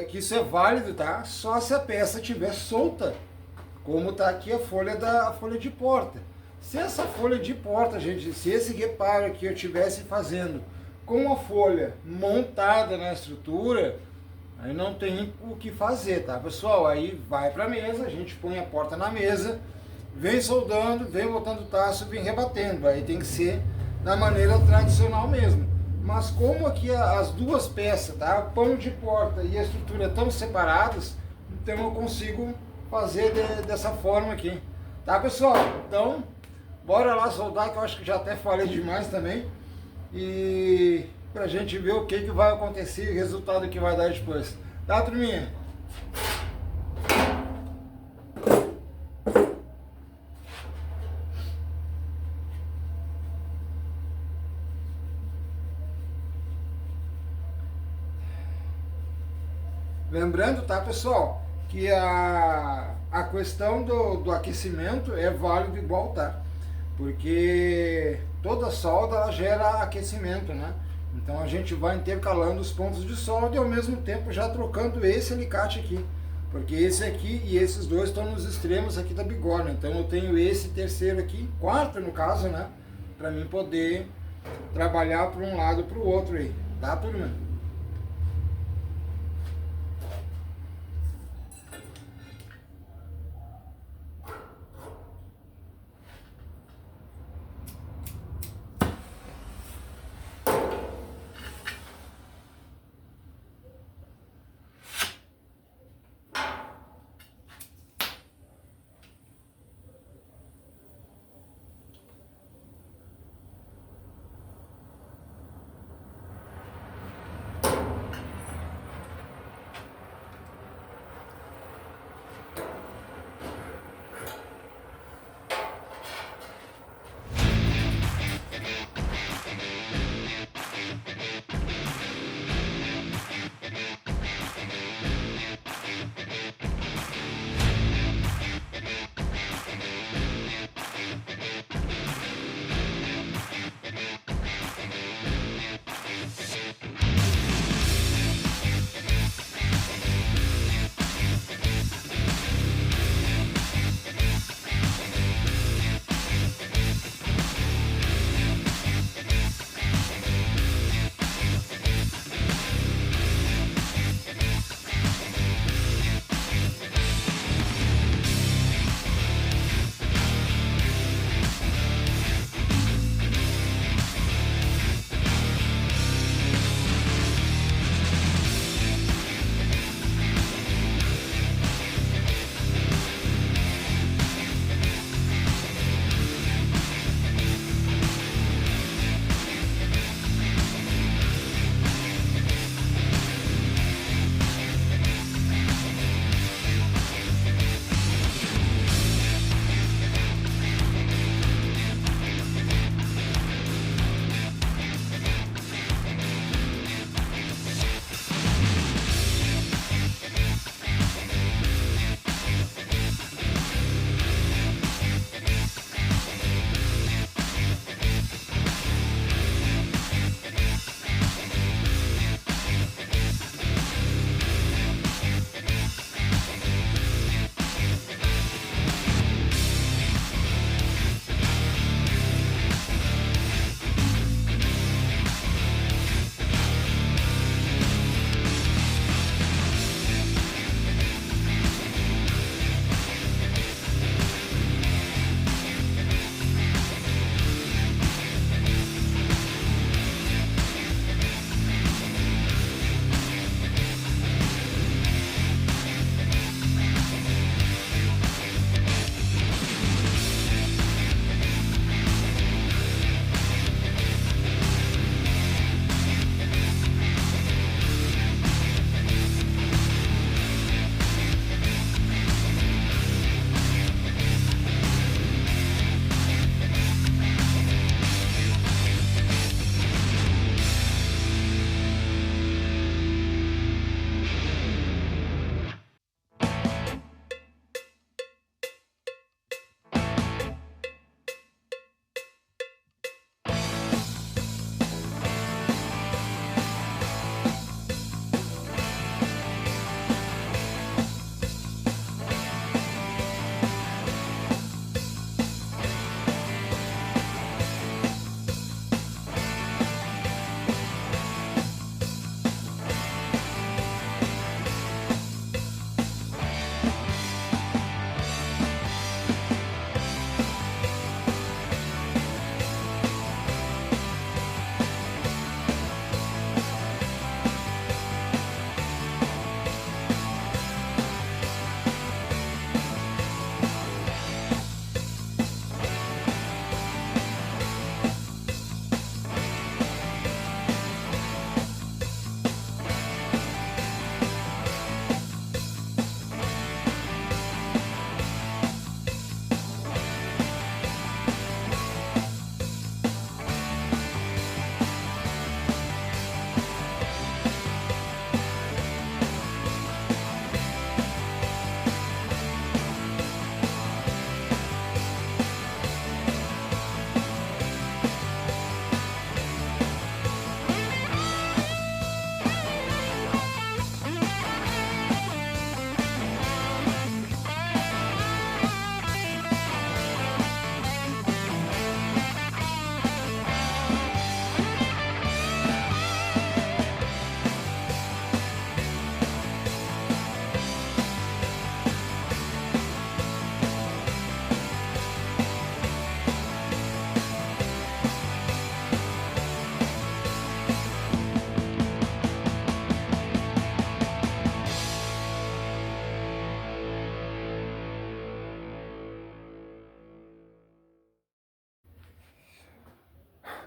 que isso é válido, tá? Só se a peça estiver solta, como tá aqui a folha de porta. Se essa folha de porta, gente, se esse reparo aqui eu estivesse fazendo com a folha montada na estrutura, aí não tem o que fazer, tá, pessoal? Aí vai pra mesa, a gente põe a porta na mesa, vem soldando, vem botando taço, vem rebatendo. Aí tem que ser da maneira tradicional mesmo. Mas como aqui as duas peças, tá, o pano de porta e a estrutura estão separados, então eu consigo fazer dessa forma aqui, tá, pessoal? Então, bora lá soldar, que eu acho que já até falei demais também, e pra gente ver o que vai acontecer, o resultado que vai dar depois, tá, turminha? Lembrando, tá, pessoal, que a questão do aquecimento é válido igual, tá? Porque toda solda ela gera aquecimento, né? Então a gente vai intercalando os pontos de solda e ao mesmo tempo já trocando esse alicate aqui. Porque esse aqui e esses dois estão nos extremos aqui da bigorna. Então eu tenho esse terceiro aqui, quarto no caso, né? Para mim poder trabalhar para um lado para o outro aí, tá, turma?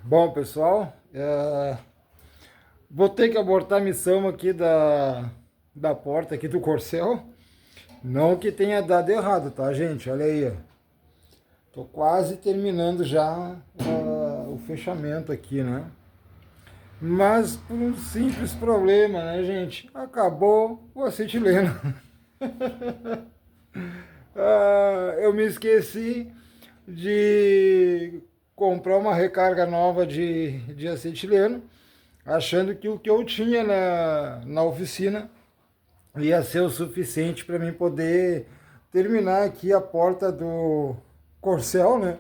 Bom, pessoal, vou ter que abortar a missão aqui da porta aqui do Corcel. Não que tenha dado errado, tá, gente? Olha aí, ó. Tô quase terminando já o fechamento aqui, né? Mas por um simples problema, né, gente? Acabou o acetileno. Eu me esqueci de comprar uma recarga nova de acetileno, achando que o que eu tinha na oficina ia ser o suficiente para mim poder terminar aqui a porta do Corcel, né?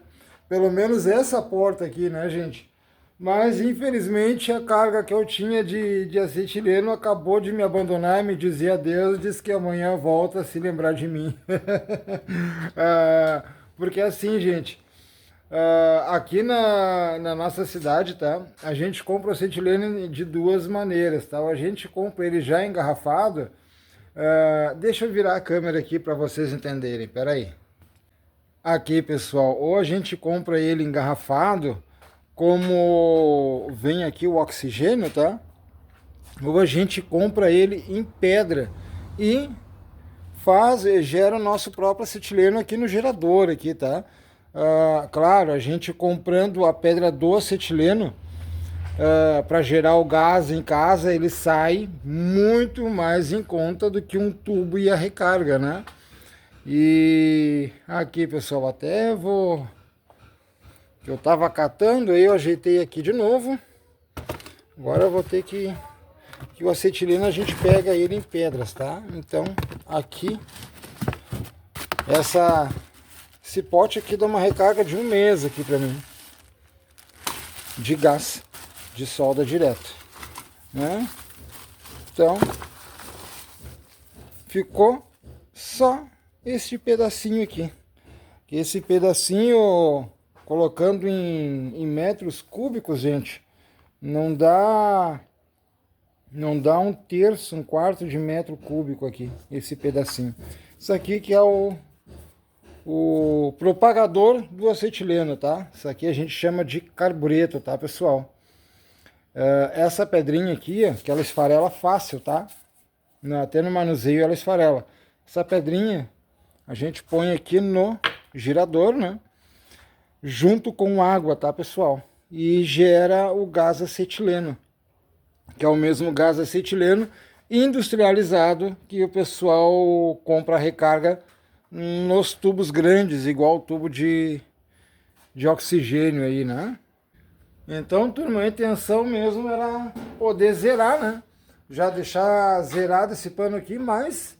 Pelo menos essa porta aqui, né, gente? Mas infelizmente a carga que eu tinha de acetileno acabou de me abandonar, me dizer adeus, disse que amanhã volta a se lembrar de mim. Porque assim, gente, aqui na nossa cidade, tá? A gente compra o acetileno de duas maneiras, tá? Ou a gente compra ele já engarrafado. Deixa eu virar a câmera aqui para vocês entenderem, peraí. Aqui, pessoal, ou a gente compra ele engarrafado, como vem aqui o oxigênio, tá? Ou a gente compra ele em pedra e gera o nosso próprio acetileno aqui no gerador, aqui, tá? Claro, a gente comprando a pedra do acetileno para gerar o gás em casa, ele sai muito mais em conta do que um tubo e a recarga, né? E aqui, pessoal, até vou... Eu tava catando, aí eu ajeitei aqui de novo. Agora eu vou ter que o acetileno a gente pega ele em pedras, tá? Então, aqui, esse pote aqui dá uma recarga de 1 mês aqui pra mim. De gás, de solda direto, né? Então, ficou só este pedacinho aqui. Esse pedacinho, colocando em metros cúbicos, gente, não dá 1/3, 1/4 de metro cúbico aqui, esse pedacinho. Isso aqui que é o propagador do acetileno, tá? Isso aqui a gente chama de carbureto, tá, pessoal? Essa pedrinha aqui, que ela esfarela fácil, tá? Até no manuseio ela esfarela. Essa pedrinha a gente põe aqui no girador, né? Junto com água, tá, pessoal? E gera o gás acetileno, que é o mesmo gás acetileno industrializado que o pessoal compra a recarga nos tubos grandes, igual o tubo de oxigênio aí, né? Então, turma, a intenção mesmo era poder zerar, né? Já deixar zerado esse pano aqui, mas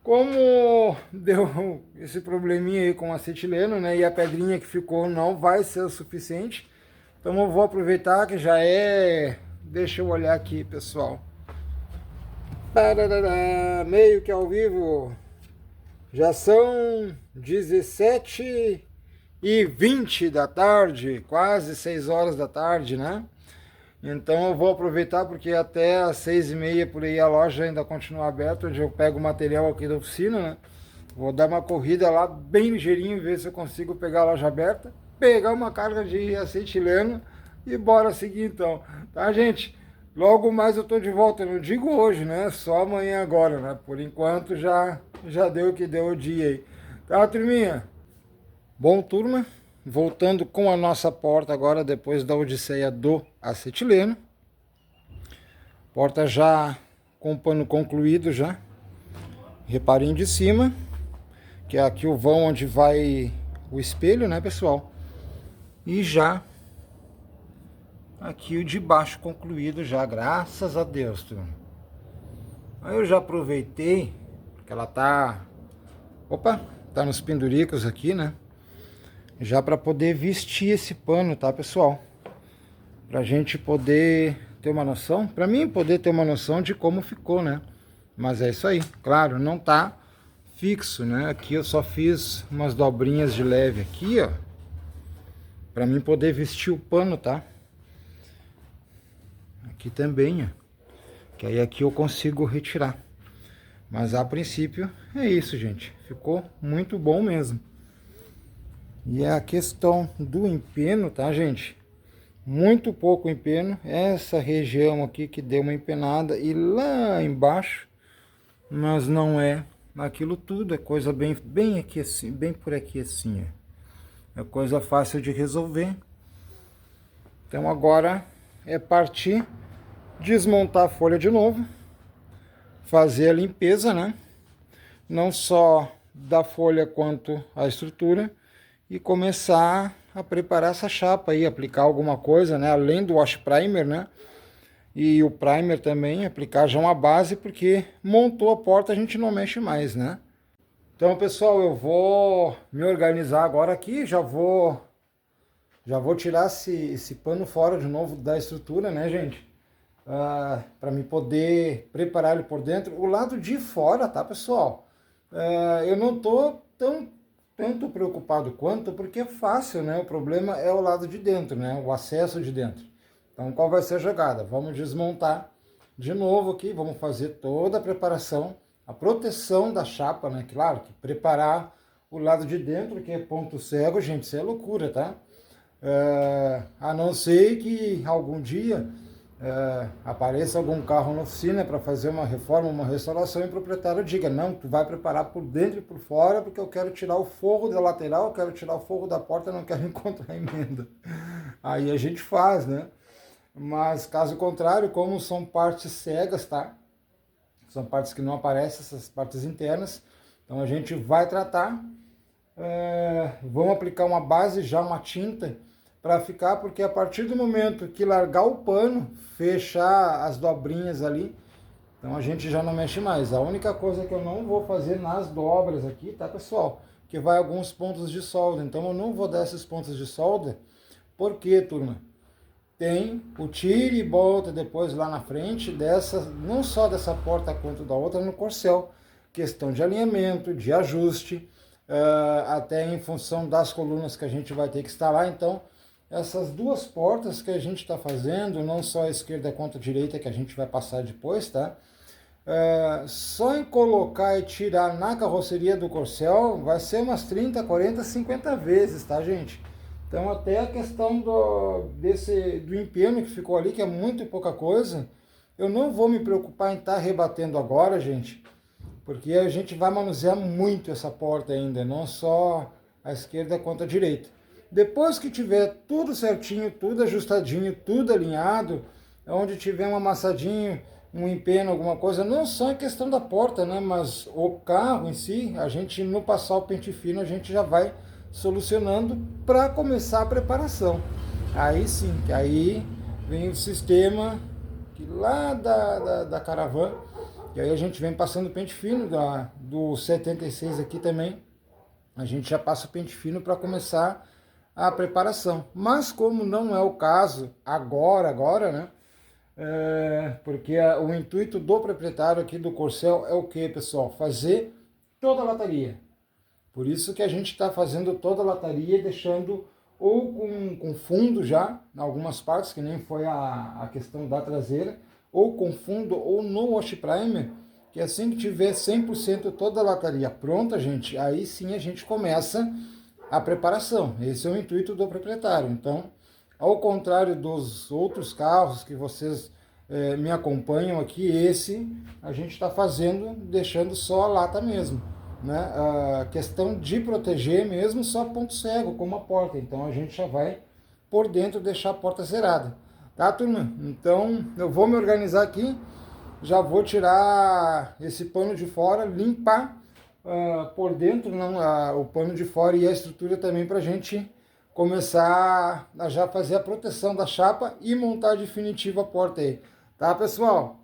como deu esse probleminha aí com o acetileno, né? E a pedrinha que ficou não vai ser o suficiente. Então eu vou aproveitar que já é... Deixa eu olhar aqui, pessoal. Parará, meio que ao vivo. Já são 17h20 da tarde, quase 6 horas da tarde, né? Então eu vou aproveitar porque até às 6h30 por aí a loja ainda continua aberta, onde eu pego o material aqui da oficina, né? Vou dar uma corrida lá bem ligeirinho, ver se eu consigo pegar a loja aberta, pegar uma carga de acetileno e bora seguir então, tá, gente? Logo mais eu tô de volta, não digo hoje, né? Só amanhã agora, né? Por enquanto já deu o que deu o dia aí. Tá, turminha? Bom, turma, voltando com a nossa porta agora, depois da odisseia do acetileno. Porta já com o pano concluído já. Reparinho de cima, que é aqui o vão onde vai o espelho, né, pessoal? E já aqui o de baixo concluído já, graças a Deus, turma. Aí eu já aproveitei, porque ela tá... Opa, tá nos penduricos aqui, né? Já para poder vestir esse pano, tá, pessoal? Pra gente poder ter uma noção, pra mim poder ter uma noção de como ficou, né? Mas é isso aí, claro, não tá fixo, né? Aqui eu só fiz umas dobrinhas de leve aqui, ó, pra mim poder vestir o pano, tá? Aqui também, ó, que aí aqui eu consigo retirar. Mas a princípio é isso, gente. Ficou muito bom mesmo. E a questão do empeno, tá, gente? muito pouco empeno. Essa região aqui que deu uma empenada e lá embaixo, mas não é aquilo tudo, é coisa bem aqui assim, bem por aqui assim, é coisa fácil de resolver. Então agora é partir, desmontar a folha de novo, fazer a limpeza, né? Não só da folha quanto a estrutura, e começar a preparar essa chapa aí, aplicar alguma coisa, né? Além do wash primer, né? E o primer também, aplicar já uma base, porque montou a porta, a gente não mexe mais, né? Então, pessoal, eu vou me organizar agora aqui, já vou tirar esse pano fora de novo da estrutura, né, gente? Para me poder preparar ele por dentro. O lado de fora, tá, pessoal? Eu não tô tanto preocupado quanto, porque é fácil, né? O problema é o lado de dentro, né? O acesso de dentro. Então, qual vai ser a jogada? Vamos desmontar de novo aqui, vamos fazer toda a preparação, a proteção da chapa, né? Claro que preparar o lado de dentro, que é ponto cego, gente, isso é loucura, tá? A não ser que algum dia apareça algum carro na oficina para fazer uma reforma, uma restauração, e o proprietário diga, não, tu vai preparar por dentro e por fora, porque eu quero tirar o forro da lateral, eu quero tirar o forro da porta, eu não quero encontrar emenda. Aí a gente faz, né? Mas caso contrário, como são partes cegas, tá? São partes que não aparecem, essas partes internas, então a gente vai tratar, vamos aplicar uma base já, uma tinta, para ficar, porque a partir do momento que largar o pano, fechar as dobrinhas ali, então a gente já não mexe mais. A única coisa que eu não vou fazer nas dobras aqui, tá, pessoal? Que vai alguns pontos de solda, então eu não vou dar esses pontos de solda. Por quê, turma? Tem o tira e volta depois lá na frente, não só dessa porta quanto da outra no corcel. Questão de alinhamento, de ajuste, até em função das colunas que a gente vai ter que instalar. Então, essas duas portas que a gente está fazendo, não só a esquerda quanto a direita, que a gente vai passar depois, tá? Só em colocar e tirar na carroceria do corcel vai ser umas 30, 40, 50 vezes, tá, gente? Então até a questão do empeno que ficou ali, que é muito pouca coisa, eu não vou me preocupar em estar rebatendo agora, gente, porque a gente vai manusear muito essa porta ainda, não só a esquerda quanto a direita. Depois que tiver tudo certinho, tudo ajustadinho, tudo alinhado, onde tiver um amassadinho, um empeno, alguma coisa, não só a questão da porta, né, mas o carro em si, a gente no passar o pente fino, a gente já vai solucionando para começar a preparação. Aí sim, que aí vem o sistema que lá da Caravan, e aí a gente vem passando o pente fino do 76 aqui também, a gente já passa o pente fino para começar a preparação. Mas como não é o caso agora, né? Porque o intuito do proprietário aqui do corcel é o que, pessoal? Fazer toda a lataria. Por isso que a gente está fazendo toda a lataria, deixando ou com fundo já, em algumas partes, que nem foi a questão da traseira, ou com fundo ou no wash primer, que assim que tiver 100% toda a lataria pronta, gente, aí sim a gente começa a preparação. Esse é o intuito do proprietário. Então, ao contrário dos outros carros que vocês me acompanham aqui, esse a gente está fazendo, deixando só a lata mesmo, né? A questão de proteger mesmo só ponto cego, como a porta. Então a gente já vai por dentro deixar a porta zerada. Tá, turma? Então eu vou me organizar aqui, já vou tirar esse pano de fora, limpar por dentro o pano de fora e a estrutura também, para a gente começar a já fazer a proteção da chapa e montar definitiva a porta aí. Tá, pessoal?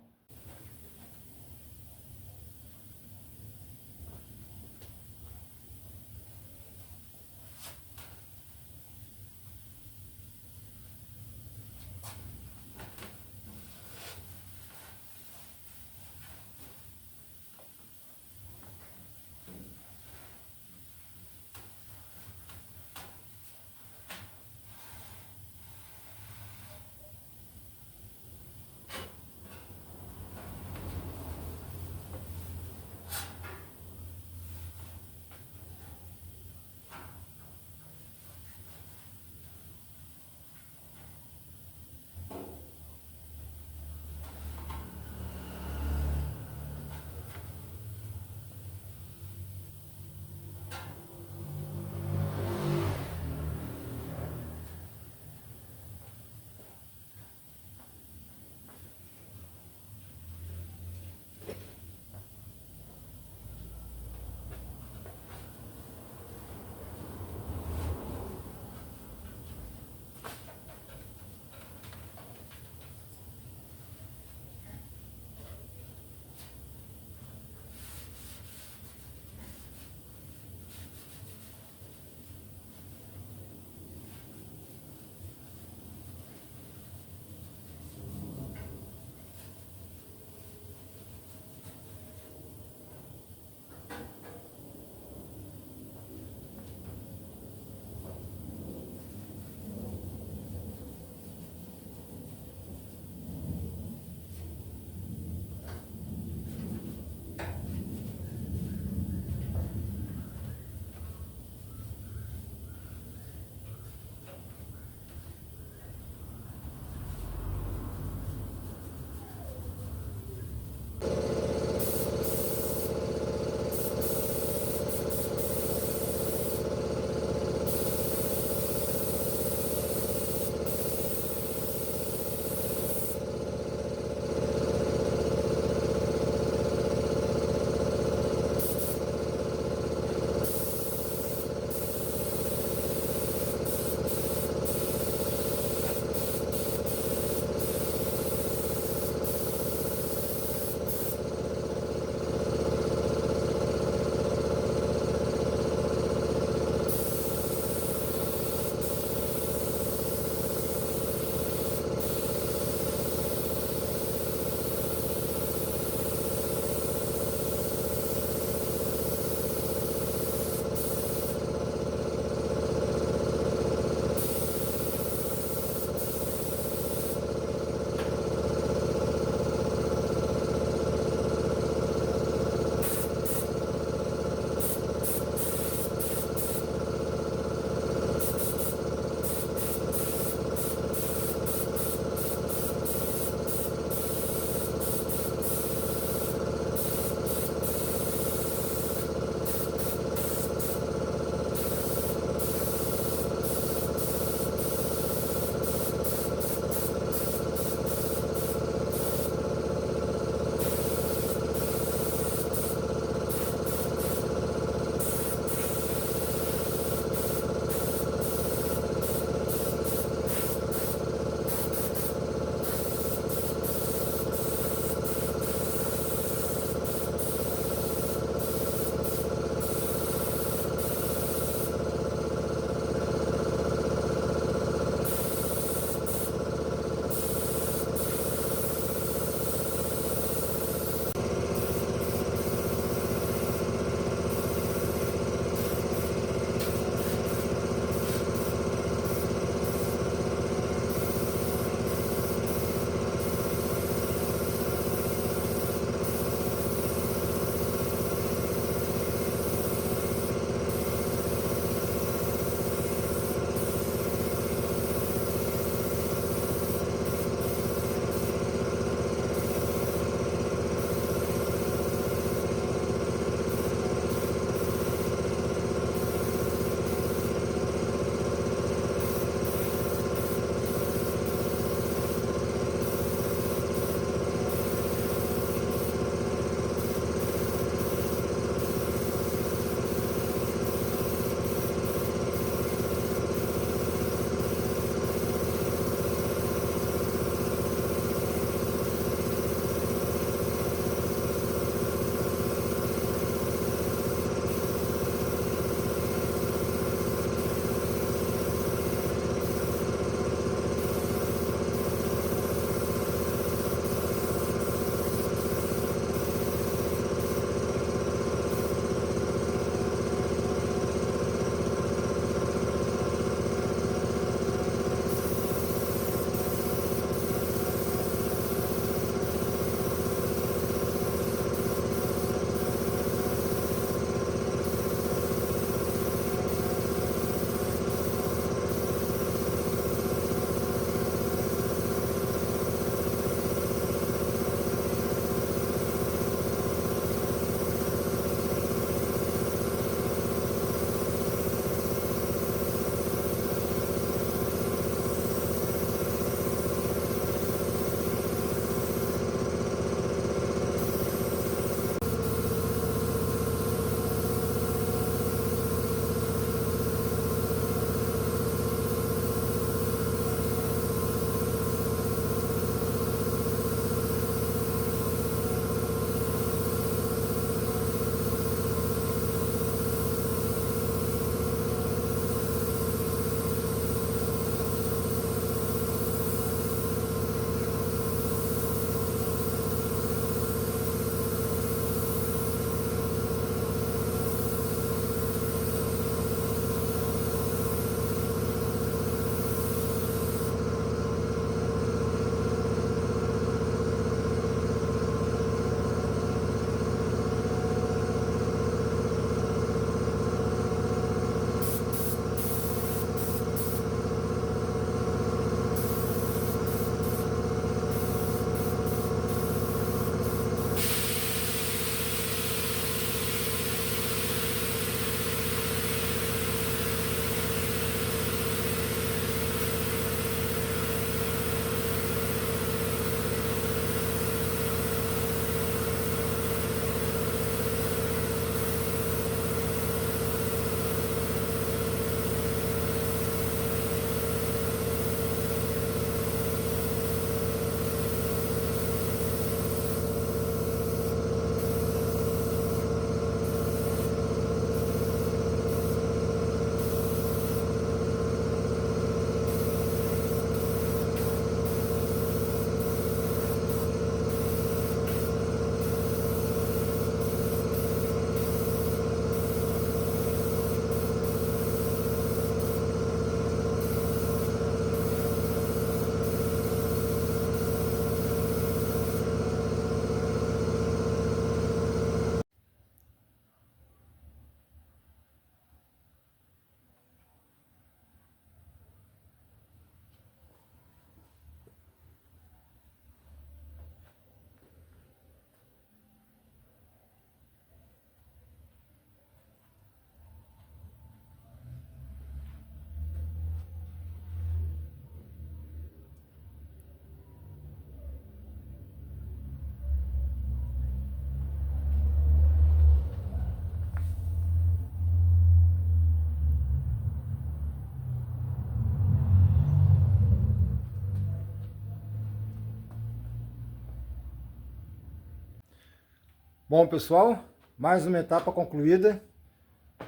Bom, pessoal, mais uma etapa concluída.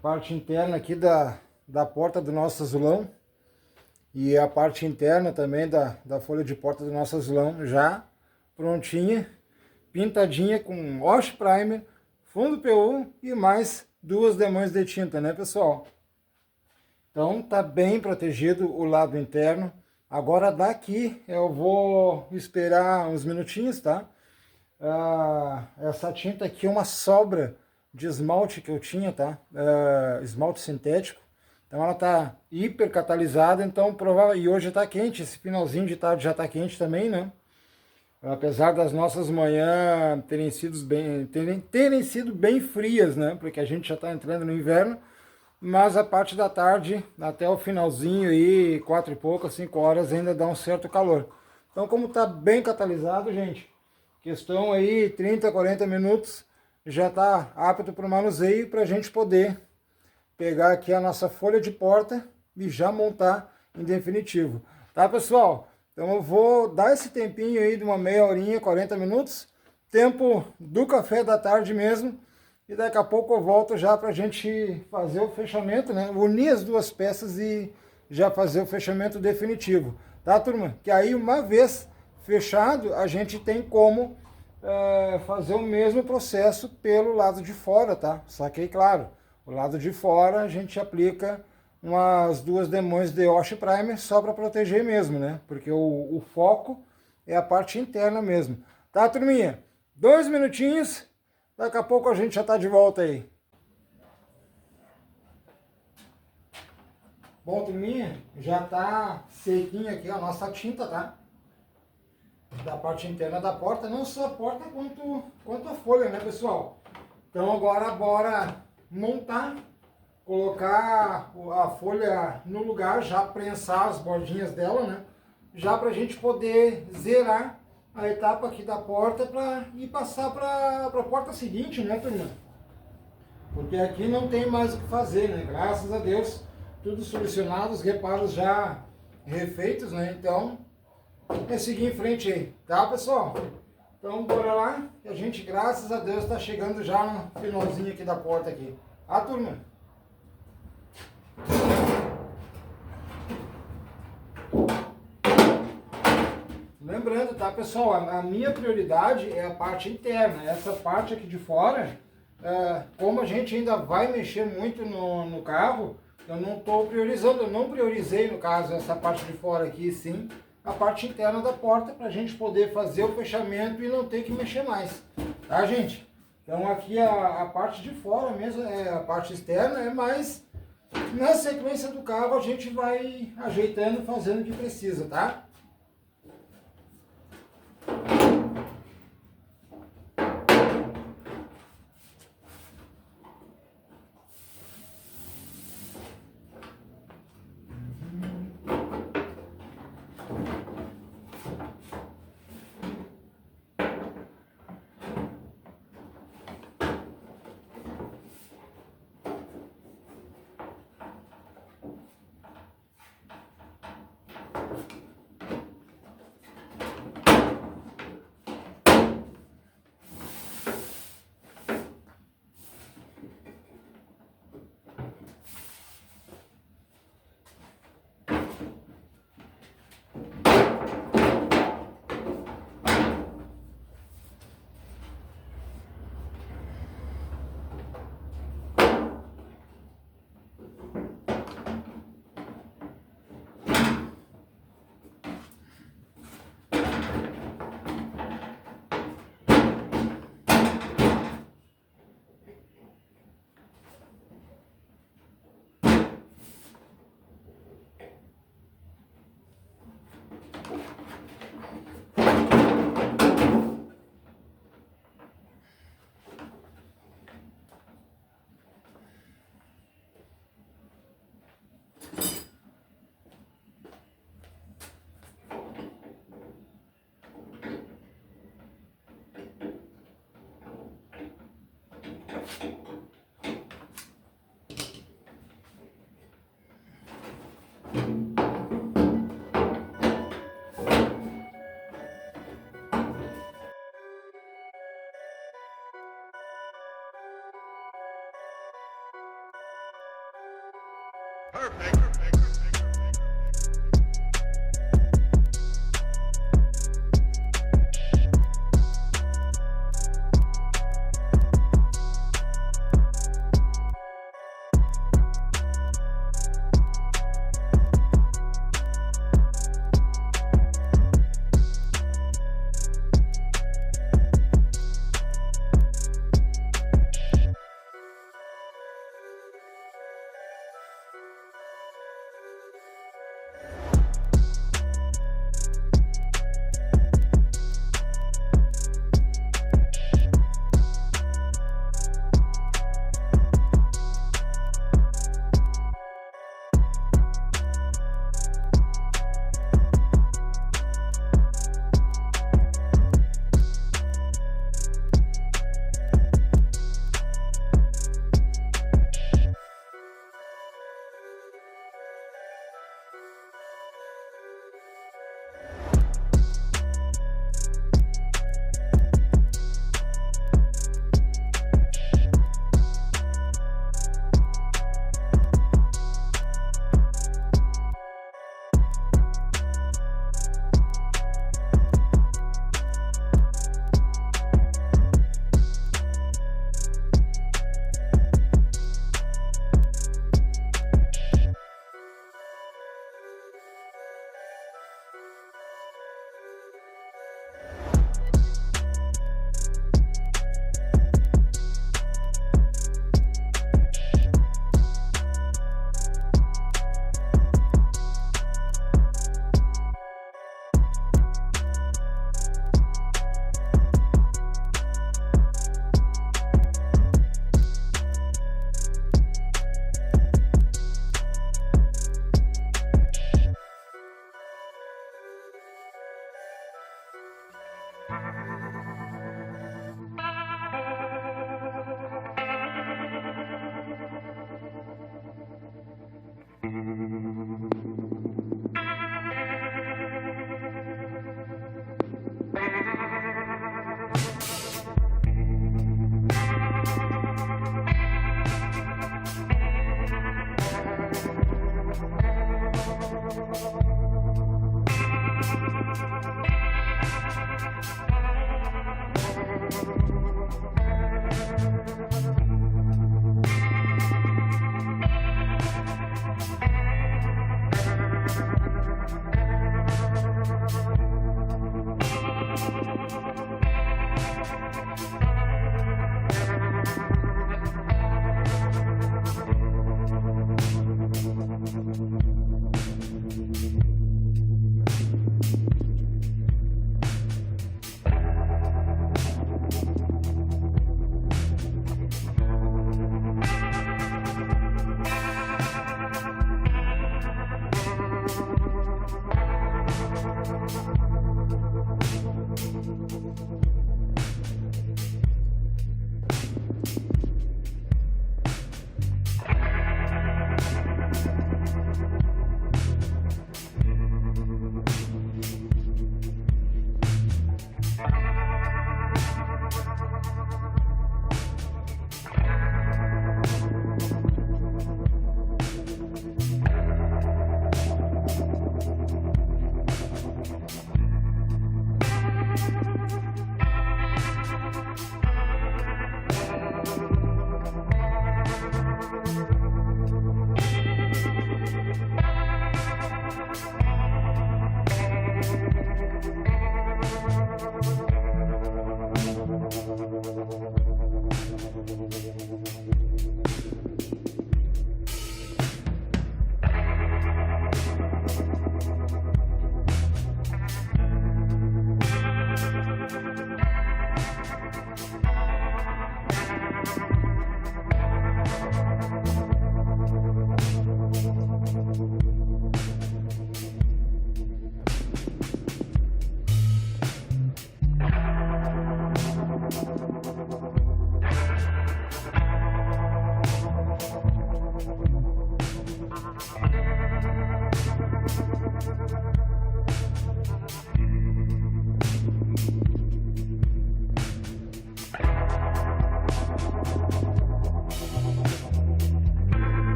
Parte interna aqui da porta do nosso azulão. E a parte interna também da folha de porta do nosso azulão já prontinha, pintadinha com wash primer, fundo PU e mais 2 demãos de tinta, né, pessoal? Então tá bem protegido o lado interno. Agora daqui eu vou esperar uns minutinhos, tá? Essa tinta aqui é uma sobra de esmalte que eu tinha, tá? Esmalte sintético. Então ela tá hiper catalisada, então provável. E hoje tá quente, esse finalzinho de tarde já tá quente também, né? Apesar das nossas manhãs terem sido bem frias, né? Porque a gente já tá entrando no inverno, mas a parte da tarde, até o finalzinho aí, 4 e pouco, 5 horas, ainda dá um certo calor. Então como tá bem catalisado, gente, questão aí 30, 40 minutos, já tá apto para o manuseio para a gente poder pegar aqui a nossa folha de porta e já montar em definitivo. Tá, pessoal? Então eu vou dar esse tempinho aí de uma meia horinha, 40 minutos, tempo do café da tarde mesmo, e daqui a pouco eu volto já para a gente fazer o fechamento, né? Unir as duas peças e já fazer o fechamento definitivo. Tá, turma? Que aí uma vez fechado, a gente tem como fazer o mesmo processo pelo lado de fora, tá? Só que, claro, o lado de fora a gente aplica umas 2 demãos de wash primer só para proteger mesmo, né? Porque o foco é a parte interna mesmo. Tá, turminha? 2 minutinhos, daqui a pouco a gente já tá de volta aí. Bom, turminha, já tá sequinha aqui a nossa tinta, tá? Da parte interna da porta, não só a porta quanto a folha, né, pessoal? Então agora bora montar, colocar a folha no lugar, já prensar as bordinhas dela, né? Já pra gente poder zerar a etapa aqui da porta para ir passar para a porta seguinte, né, turma? Porque aqui não tem mais o que fazer, né? Graças a Deus, tudo solucionado, os reparos já refeitos, né? Então é seguir em frente aí, tá, pessoal? Então bora lá, que a gente, graças a Deus, tá chegando já no finalzinho aqui da porta aqui. Ah, turma? Lembrando, tá, pessoal? A minha prioridade é a parte interna. Essa parte aqui de fora, como a gente ainda vai mexer muito no carro, eu não estou priorizando, eu não priorizei, no caso, essa parte de fora aqui, sim, a parte interna da porta, para a gente poder fazer o fechamento e não ter que mexer mais, tá, gente? Então aqui a parte de fora mesmo, a parte externa, é mais na sequência do carro a gente vai ajeitando, fazendo o que precisa, tá?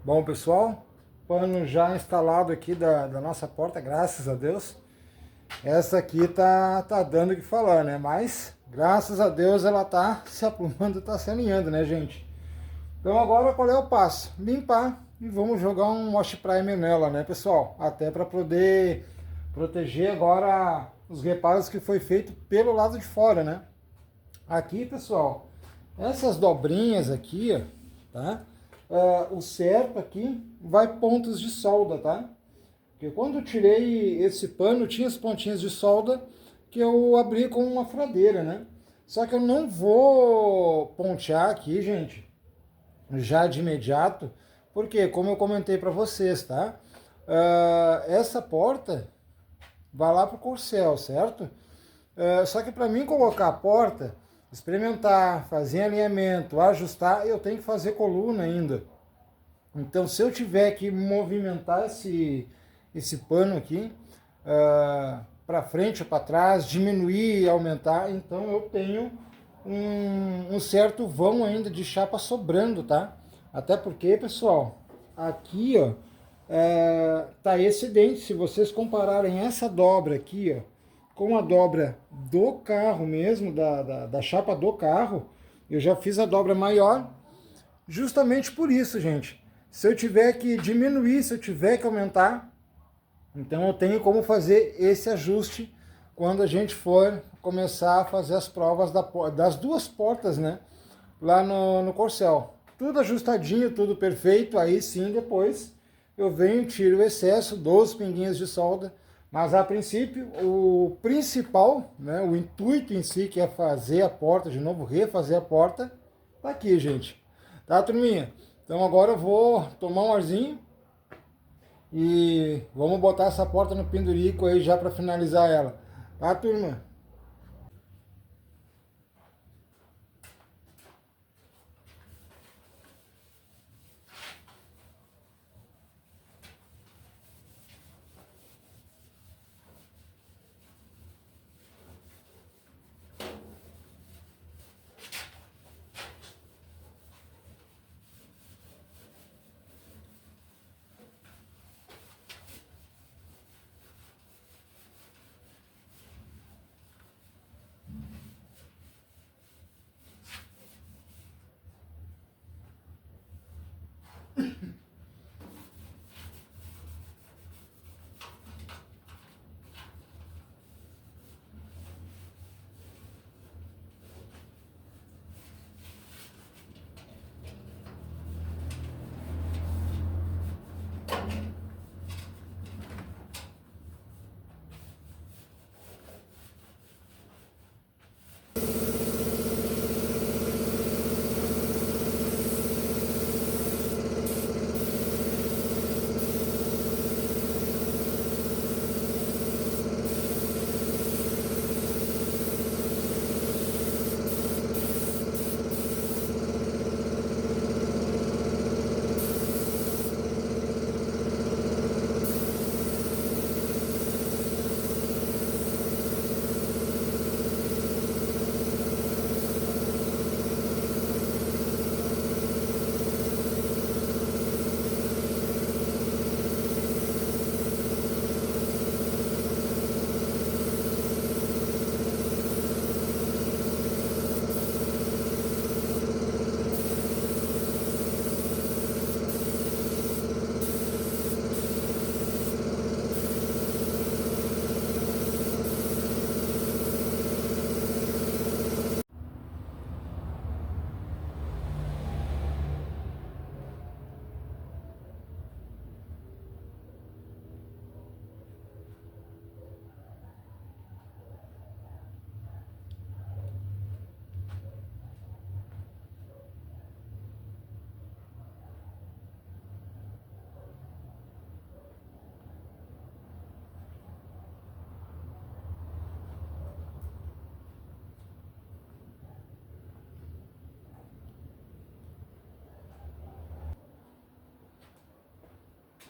Bom, pessoal, pano já instalado aqui da nossa porta, graças a Deus. Essa aqui tá dando o que falar, né? Mas, graças a Deus, ela tá se aprumando, tá se alinhando, né, gente? Então agora qual é o passo? Limpar e vamos jogar um wash primer nela, né, pessoal? Até para poder proteger agora os reparos que foi feito pelo lado de fora, né? Aqui, pessoal, essas dobrinhas aqui, ó, tá? O certo aqui vai pontos de solda, tá? Porque quando eu tirei esse pano, tinha as pontinhas de solda que eu abri com uma furadeira, né? Só que eu não vou pontear aqui, gente, já de imediato, porque, como eu comentei para vocês, tá? Essa porta vai lá pro corcel, certo? Só que para mim colocar a porta, experimentar, fazer alinhamento, ajustar, eu tenho que fazer coluna ainda. Então, se eu tiver que movimentar esse pano aqui para frente ou para trás, diminuir e aumentar, então eu tenho um certo vão ainda de chapa sobrando, tá? Até porque, pessoal, aqui, ó, tá excedente. Se vocês compararem essa dobra aqui, ó, com a dobra do carro mesmo, da chapa do carro, eu já fiz a dobra maior, justamente por isso, gente. Se eu tiver que diminuir, se eu tiver que aumentar, então eu tenho como fazer esse ajuste quando a gente for começar a fazer as provas das duas portas, né? Lá no corcel. Tudo ajustadinho, tudo perfeito, aí sim depois eu venho, tiro o excesso, dou os pinguinhos de solda. Mas a princípio, o principal, né, o intuito em si, que é fazer a porta de novo, refazer a porta, tá aqui, gente. Tá, turminha? Então agora eu vou tomar um arzinho e vamos botar essa porta no pendurico aí já para finalizar ela. Tá, turma?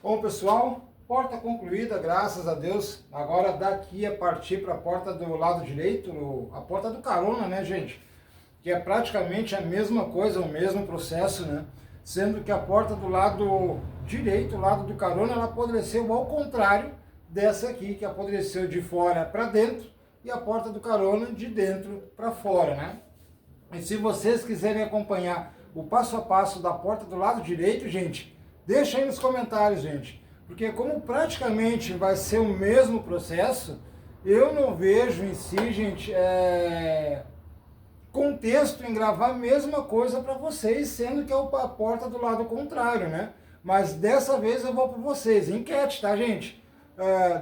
Bom, pessoal, porta concluída, graças a Deus. Agora daqui a partir para a porta do lado direito, a porta do carona, né, gente? Que é praticamente a mesma coisa, o mesmo processo, né? Sendo que a porta do lado direito, o lado do carona, ela apodreceu ao contrário dessa aqui, que apodreceu de fora para dentro, e a porta do carona de dentro para fora, né? E se vocês quiserem acompanhar o passo a passo da porta do lado direito, gente, deixa aí nos comentários, gente. Porque como praticamente vai ser o mesmo processo, eu não vejo em si, gente, contexto em gravar a mesma coisa para vocês, sendo que é a porta do lado contrário, né? Mas dessa vez eu vou para vocês. Enquete, tá, gente?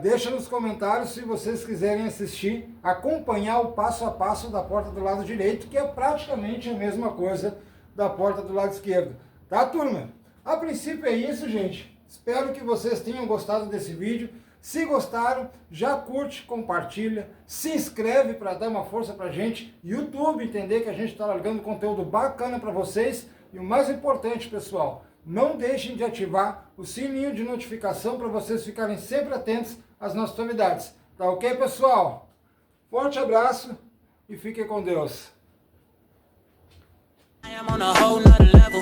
Deixa nos comentários se vocês quiserem assistir, acompanhar o passo a passo da porta do lado direito, que é praticamente a mesma coisa da porta do lado esquerdo. Tá, turma? A princípio é isso, gente. Espero que vocês tenham gostado desse vídeo. Se gostaram, já curte, compartilha, se inscreve para dar uma força pra gente. YouTube, entender que a gente está largando conteúdo bacana para vocês. E o mais importante, pessoal, não deixem de ativar o sininho de notificação para vocês ficarem sempre atentos às nossas novidades. Tá ok, pessoal? Forte abraço e fiquem com Deus. I am on a whole nother level.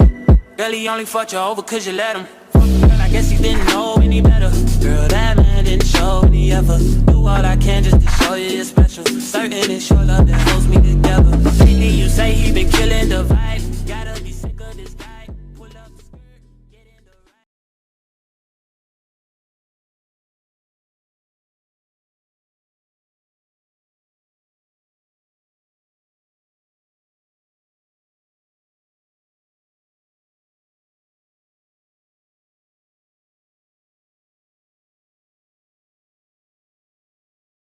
Girl, he only fucked you over cause you let him. Girl, I guess he didn't know any better. Girl, that man didn't show any effort. Do all I can just to show you you're special. Certain it's your